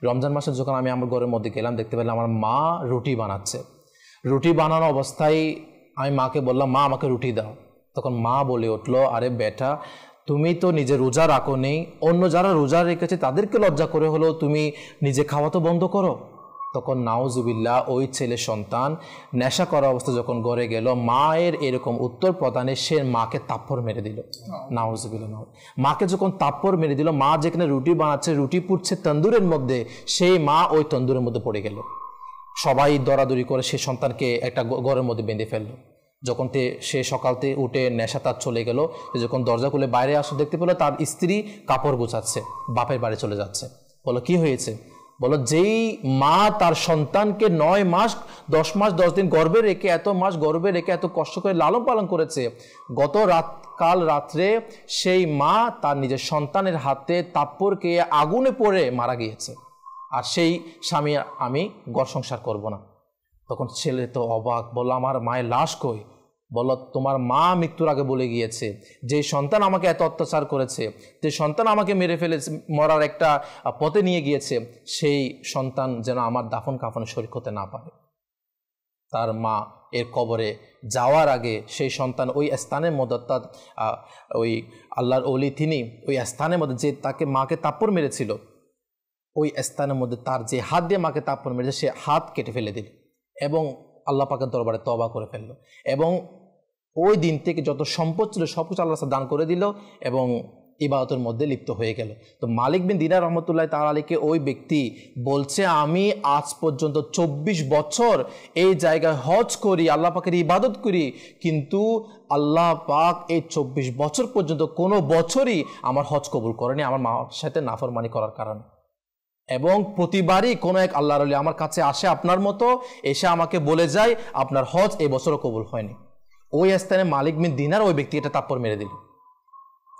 রমজান মাসে যখন আমি আমার ঘরের মধ্যে গেলাম, দেখতে পেলাম আমার মা রুটি বানাচ্ছে। রুটি বানানো অবস্থায় আমি মাকে বললাম মা আমাকে রুটি দাও। তখন মা বলে উঠলো আরে বেটা, তুমি তো নিজে রোজা রাখো নেই, অন্য যারা রোজা রেখেছে তাদেরকে লজ্জা করে হলেও তুমি নিজে খাওয়া তো বন্ধ করো। তখন নাউজুবিল্লাহ ওই ছেলে সন্তান নেশা করা অবস্থা যখন ঘরে গেল, মায়ের এরকম উত্তর প্রদানে সে মাকে তাপ্পর মেরে দিল। নাউজুবিল্লাহ, মাকে যখন তাপ্পর মেরে দিল, মা যেখানে রুটি বানাচ্ছে, রুটি পুড়ছে তন্দুরের মধ্যে, সেই মা ওই তন্দুরের মধ্যে পড়ে গেল। সবাই দরাদরি করে সে সন্তানকে একটা ঘরের মধ্যে বেঁধে ফেললো। যখন সে সকালতে উঠে নেশা তার চলে গেল, যখন দরজা খুলে বাইরে আসো দেখতে পেলো তার স্ত্রী কাপড় গোছাচ্ছে, বাপের বাড়ি চলে যাচ্ছে। বলো কি হয়েছে? বলো যেই মা তার সন্তানকে 9 মাস 10 মাস 10 দিন গর্ভে রেখে, এত মাস গর্ভে রেখে এত কষ্ট করে লালন পালন করেছে, কাল রাত্রে সেই মা তার নিজের সন্তানের হাতে তাপ্পর খেয়ে আগুনে পড়ে মারা গিয়েছে। আর সেই স্বামী আমি ঘর সংসার করব না। তখন ছেলে তো অবাক, বলল আমার মায়ের লাশ কই? বলল তোমার মা মৃত্যুর আগে বলে গিয়েছে যে সন্তান আমাকে এত অত্যাচার করেছে, যে সন্তান আমাকে মেরে ফেলেছে, মরার একটা পথে নিয়ে গিয়েছে, সেই সন্তান যেন আমার দাফন কাফনে শরীক হতে না পারে। তার মা এর কবরে যাওয়ার আগে সেই সন্তান ওই স্থানের মধ্যে, অর্থাৎ ওই আল্লাহর ওলি তিনি ওই স্থানের মধ্যে যে তাকে মাকে তাপ্পর মেরেছিল, ওই স্থানের মধ্যে তার যে হাত দিয়ে মাকে তাপ্পর মেরেছে সে হাত কেটে ফেলে দিল এবং আল্লাহ পাকের দরবারে তওবা করে ফেলল এবং ওই দিন থেকে যত সম্পদ ছিল সব কিছু আল্লাহ দান করে দিল এবং ইবাদতের মধ্যে লিপ্ত হয়ে গেল। তো মালিক বিন দিনার রহমতুল্লাহ তাআলা আলাইহি ওই ব্যক্তি বলছে আমি আজ পর্যন্ত 24 বছর এই জায়গায় হজ করি, আল্লাহ পাকের ইবাদত করি, কিন্তু আল্লাহ পাক এই 24 বছর পর্যন্ত কোনো বছরই আমার হজ কবুল করেনি আমার মার সাথে নাফরমানি করার কারণে। এবং প্রতিবারই কোনো এক আল্লাহর ওলি আমার কাছে আসে আপনার মতো, এসে আমাকে বলে যায় আপনার হজ এই বছরও কবুল হয়নি। ওই স্থানে মালিক বিন দিনার ওই ব্যক্তি এটা তাপ্পর মেরে দিল।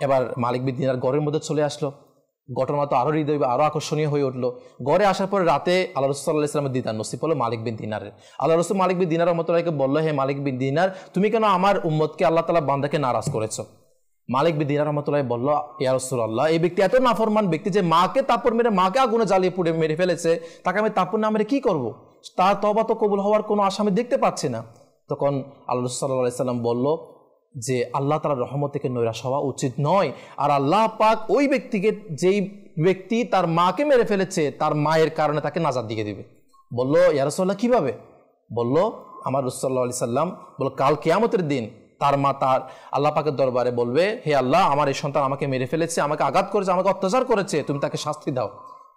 এবার মালিক বিন দিনার ঘরের মধ্যে চলে আসলো, ঘটনা তো আরও হৃদয় আরও আকর্ষণীয় হয়ে উঠলো। ঘরে আসার পরে রাতে আল্লাহ রাসূল সাল্লাল্লাহু আলাইহি ওয়াসাল্লামের দিদার নসিব হলো মালিক বিন দিনারের। আল্লাহ রাসূল মালিক বিন দিনার রহমতুল্লাহকে বললো, হে মালিক বিন দিনার, তুমি কেন আমার উম্মতকে আল্লাহ তাআলা বান্দাকে নারাজ করেছো? মালিক বিন দিনার রহমতুল্লাহ বলল, ইয়া রাসূলুল্লাহ, এই ব্যক্তি এত নাফরমান ব্যক্তি যে মাকে তাপ্পর মেরে মাকে আগুনে জ্বালিয়ে পুড়ে মেরে ফেলেছে, তাকে আমি তাপ্পর না মেরে কি করব? তার তওবা তো কবুল হওয়ার কোনো আশা আমি দেখতে পাচ্ছি না। তখন আল্লাহ রাসূল সাল্লাল্লাহু আলাইহি ওয়াসাল্লাম বলল যে আল্লাহ তাআলার রহমত থেকে নৈরাশ হওয়া উচিত নয়, আর আল্লাহ পাক ওই ব্যক্তিকে, যেই ব্যক্তি তার মাকে মেরে ফেলেছে, তার মায়ের কারণে তাকে নাজাত দিয়ে দিবে। বলল, ইয়া রাসূলুল্লাহ কিভাবে? বলল, আমার রাসূল সাল্লাল্লাহু আলাইহি ওয়াসাল্লাম বলল, কাল কিয়ামতের দিন তার মা তার আল্লাহ পাকের দরবারে বলবে, হে আল্লাহ, আমার এই সন্তান আমাকে মেরে ফেলেছে, আমাকে আঘাত করেছে, আমাকে অত্যাচার করেছে, তুমি তাকে শাস্তি দাও।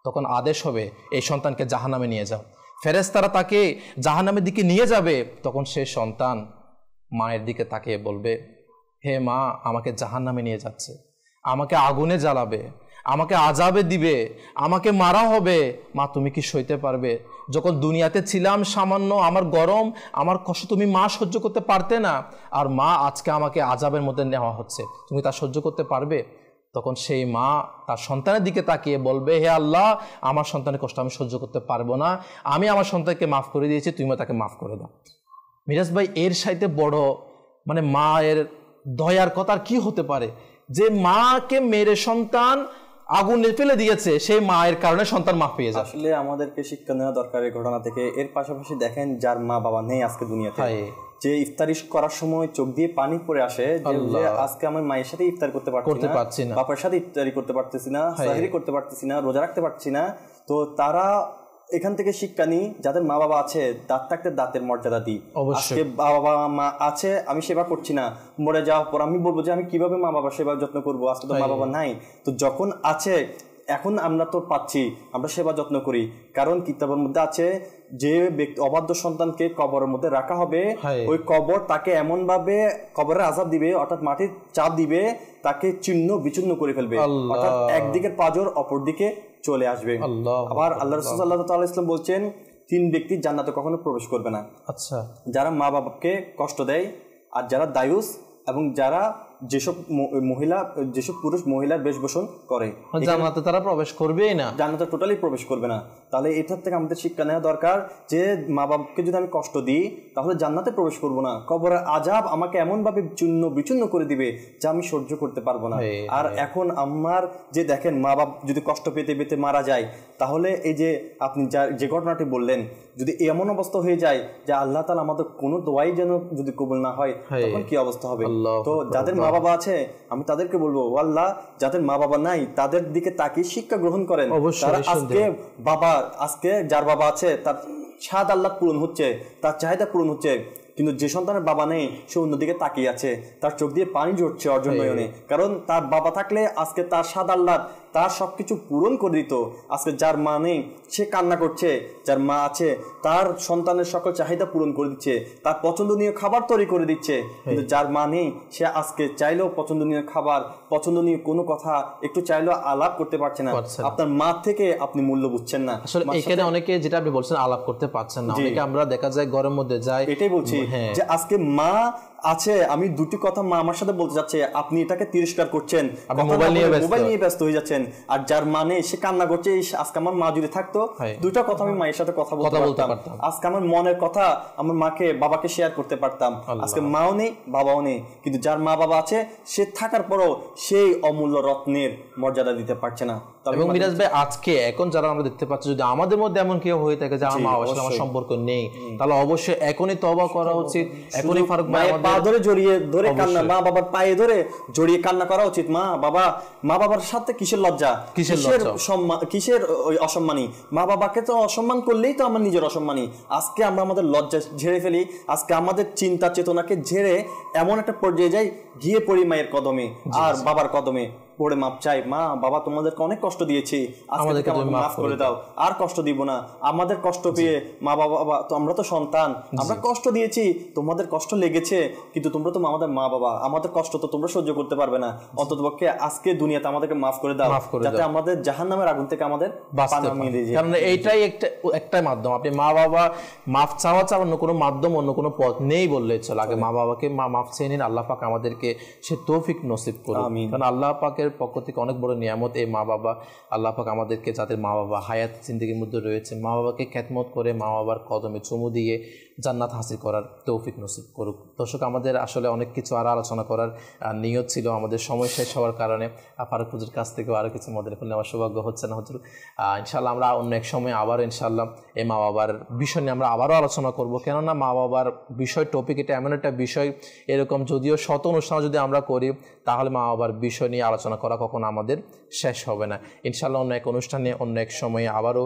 তখন আদেশ হবে এই সন্তানকে জাহান্নামে নিয়ে যাও। ফেরেশতারা তাকে জাহান্নামের দিকে নিয়ে যাবে। তখন সে সন্তান মায়ের দিকে তাকিয়ে বলবে, হে মা, আমাকে জাহান্নামে নিয়ে যাচ্ছে, আমাকে আগুনে জ্বালাবে, আমাকে আযাবে দিবে, আমাকে মারা হবে, মা তুমি কি সইতে পারবে? যখন দুনিয়াতে ছিলাম সামান্য আমার গরম আমার কষ্ট তুমি মা সহ্য করতে পারতে না, আর মা আজকে আমাকে আযাবের মধ্যে নেওয়া হচ্ছে, তুমি তা সহ্য করতে পারবে? তখন সেই মা তার সন্তানের দিকে তাকিয়ে বলবে, হে আল্লাহ, আমার সন্তানের কষ্ট আমি সহ্য করতে পারবো না, আমি আমার সন্তানকে মাফ করে দিয়েছি, তুমিও তাকে মাফ করে দাও। মিরাজ ভাই, এর সাথে বড় মানে মায়ের দয়ার কথা কি হতে পারে? যে মাকে মেরে সন্তান আগুনে ফেলে দিয়েছে, সেই মায়ের কারণে সন্তান মাফ পেয়ে যায়। আসলে আমাদেরকে শিক্ষা নেওয়া দরকার এই ঘটনা থেকে। এর পাশাপাশি দেখেন, যার মা বাবা নেই আজকে দুনিয়াতে, যে ইফতারি করার সময় চোখ দিয়ে পানি পড়ে আসে, যে আজকে আমার মায়ের সাথে ইফতার করতে পারছি না, বাবার সাথে ইফতারি করতে পারতেছি না, সাহরি করতে পারতেছি না, রোজা রাখতে পারছি না। তো তারা এখান থেকে শিক্ষা নিই, যাদের মা বাবা আছে দাঁত থাকতে দাঁতের মর্যাদা দিই। আজকে বাবা মা আছে, আমি সেবা করছি না, মরে যাওয়ার পর আমি বলবো যে আমি কিভাবে মা বাবার সেবা যত্ন করবো? আজকে তো মা বাবা নাই, তো যখন আছে এখন আমরা তো পাচ্ছি, আমরা সেবা যত্ন করি। কারণ কিতাবের মধ্যে আছে যে ব্যক্তি অবাধ্য সন্তানকে কবরের মধ্যে রাখা হবে, ওই কবর তাকে এমন ভাবে কবরের আযাব দিবে, অর্থাৎ মাটির চাপ দিবে, তাকে চিহ্ন বিচূর্ণ করে ফেলবে, অর্থাৎ একদিকে পাজর অপর দিকে চলে আসবে। আবার আল্লাহ রাসূল সাল্লাল্লাহু আলাইহি ওয়াসাল্লাম বলছেন, 3 ব্যক্তি জান্নাতে কখনো প্রবেশ করবে না। আচ্ছা, যারা মা বাবাকে কষ্ট দেয়, আর যারা দায়ুস, এবং যারা যেসব পুরুষ মহিলার বেশভূষণ করে, জান্নাতে তারা প্রবেশ করবেই না, জান্নাতে টোটালি প্রবেশ করবে না। তাহলে এটার থেকে আমাদের শিক্ষা নেওয়া দরকার যে মা বাবাকে যদি আমি কষ্ট দিই তাহলে জান্নাতে প্রবেশ করবো না, কবরের আযাব আমাকে এমন ভাবে বিচূর্ণ করে দিবে যা আমি সহ্য করতে পারবো না। আর এখন আমার যে দেখেন, মা বাপ যদি কষ্ট পেতে পেতে মারা যায়, তাহলে এই যে আপনি যে ঘটনাটি বললেন, যদি এমন অবস্থা হয়ে যায় যে আল্লাহ তাআলা আমাদের কোনো দোয়াই যেন যদি কবুল না হয়, তখন কি অবস্থা হবে? তো যাদের মা বাবা আছে আমি তাদেরকে বলবো, আল্লাহ, যাদের মা বাবা নাই তাদের দিকে তাকিয়ে শিক্ষা গ্রহণ করেন। তারা আজকে যার বাবা আছে তার স্বাদ আল্লাহ পূরণ হচ্ছে, তার চাহিদা পূরণ হচ্ছে, কিন্তু যে সন্তানের বাবা নেই সে অন্যদিকে তাকিয়ে আছে, তার চোখ দিয়ে পানি ঝরছে অর্জন নয়নে। কারণ তার বাবা থাকলে আজকে তার স্বাদ আল্লাহ তার সবকিছু পূরণ করে দিত। আজকে যার মা নেই সে কান্না করছে, যার মা আছে তার সন্তানের সকল চাহিদা পূরণ করে দিচ্ছে, তার পছন্দনীয় খাবার তৈরি করে দিচ্ছে। কিন্তু যার মা নেই সে আজকে চাইলেও পছন্দনীয় খাবার, পছন্দনীয় কোনো কথা একটু চাইলেও আলাপ করতে পারছে না। আপনার মা থেকে আপনি মূল্য বুঝছেন না। আসলে এখানে অনেকে যেটা আপনি বলছেন আলাপ করতে পারছেন না, অনেকে আমরা দেখা যায় ঘরের মধ্যে যায়, এটাই বলছি যে আজকে মা আছে, আমি দুটি কথা মা আমার সাথে বলতে যাচ্ছে, আপনি এটাকে তিরস্কার করছেন, মোবাইল নিয়ে ব্যস্ত হয়ে যাচ্ছেন। আর যার মানে সে কান্না করছে, আজকে আমার মা যদি থাকতো দুইটা কথা আমি মায়ের সাথে কথা বলতে পারতাম, আজকে আমার মনের কথা আমার মাকে বাবাকে শেয়ার করতে পারতাম। আজকে মাও নেই বাবাও নেই, কিন্তু যার মা বাবা আছে সে থাকার পরও সেই অমূল্য রত্নের মর্যাদা দিতে পারছে না। এবং মিরাজ ভাই আজকে এখন যারা আমরা দেখতে পাচ্ছি, যদি আমাদের মধ্যে এমন কেউ হয়ে থাকে যে আমার মা বাবার সাথে আমার সম্পর্ক নেই, তাহলে অবশ্যই এখনই তওবা করা উচিত, এখনই ফারুক ভাই পা ধরে জড়িয়ে ধরে কান্না, মা বাবার পায়ে ধরে জড়িয়ে কান্না করা উচিত। মা বাবার সাথে কিসের লজ্জা, কিসের সম্মান, কিসের ওই অসম্মানী? মা বাবাকে তো অসম্মান করলেই তো আমার নিজের অসম্মানী। আজকে আমরা আমাদের লজ্জা ঝেড়ে ফেলি, আজকে আমাদের চিন্তা চেতনাকে ঝেড়ে এমন একটা পর্যায়ে যাই, গিয়ে পড়ি মায়ের কদমে আর বাবার কদমে পড়ে মাপ চাই। মা বাবা তোমাদেরকে অনেক কষ্ট দিয়েছি, আমাদেরকে মাফ করে দাও, আর কষ্ট দিব না। আমাদের কষ্ট পেয়ে মা বাবা তো আমরা তো সন্তান, আমরা কষ্ট দিয়েছি, তোমাদের কষ্ট লেগেছে, কিন্তু তোমরা তো আমাদের মা বাবা, আমাদের কষ্ট তো তোমরা সহ্য করতে পারবে না। অন্ততপক্ষে আজকে দুনিয়াতে আমাদেরকে মাফ করে দাও, যাতে আমাদের জাহান্নামের আগুন থেকে আমাদের পানা মিলে যায়। কারণ এইটাই একটাই মাধ্যম। আপনি মা বাবা মাফ চাওয়া অন্য কোনো মাধ্যম, অন্য কোনো পথ নেই বললেই চলে। আগে মা বাবাকে মাফ চেয়ে নিন, আল্লাহ পাক আমাদেরকে সে তৌফিক নসিব করুন। কারণ আল্লাহ পাকের পক্ষ থেকে অনেক বড় নিয়ামত এই মা বাবা। আল্লাহ পাক আমাদেরকে, যাদের মা বাবা হায়াত জিন্দেগির মধ্যে রয়েছে, মা বাবাকে খ্যাতমত করে মা বাবার কদমে চুমু দিয়ে জান্নাত হাসিল করার তৌফিক নসিব করুক। দর্শক, আমাদের আসলে অনেক কিছু আরও আলোচনা করার নিয়ত ছিল, আমাদের সময় শেষ হওয়ার কারণে ফারুক হুজুর কাছ থেকেও আরও কিছু মদের ফলে নেওয়ার সৌভাগ্য হচ্ছে না হুজুর। ইনশাল্লাহ আমরা অন্য এক সময় আবারও ইনশাল্লাহ এই মা বাবার বিষয় নিয়ে আমরা আবারও আলোচনা করব। কেননা মা বাবার বিষয় টপিক এটা এমন একটা বিষয়, এরকম যদিও শত অনুষ্ঠান যদি আমরা করি, তাহলে মা বাবার বিষয় নিয়ে আলোচনা করা কখনো আমাদের শেষ হবে না। ইনশাল্লাহ অন্য এক অনুষ্ঠানে অন্য এক সময়ে আবারও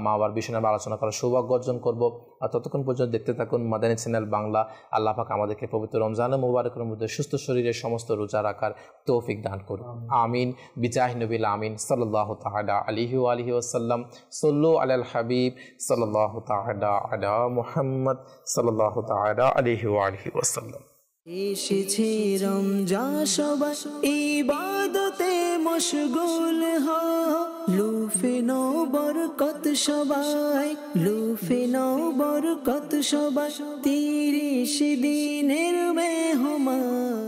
মা বাবার বিষয় নিয়ে আলোচনা করার সৌভাগ্য অর্জন করব। আর ততক্ষণ পর্যন্ত দেখতে থাকুন মাদানী চ্যানেল বাংলা। আল্লাহ পাক আমাদেরকে পবিত্র রমজানের মুবারকের মধ্যে সুস্থ শরীরে সমস্ত রোজা রাখার তৌফিক দান করুন। আমিন বিজাহি নবিল আমিন সাল্লাল্লাহু তাআলা আলাইহি ওয়া আলিহি ওয়াসাল্লাম। সাল্লু আলাল হাবিব সাল্লাল্লাহু তাআলা আলা মুহাম্মদ সাল্লাল্লাহু তাআলা আলাইহি ওয়া আলিহি ওয়াসাল্লাম। এসেছে রমজান, সবাই ইবাদতে মশগুল হও, লুফে নাও বরকত সবাই, লুফে নাও বরকত সবাই, 30 দিনের মেহমান।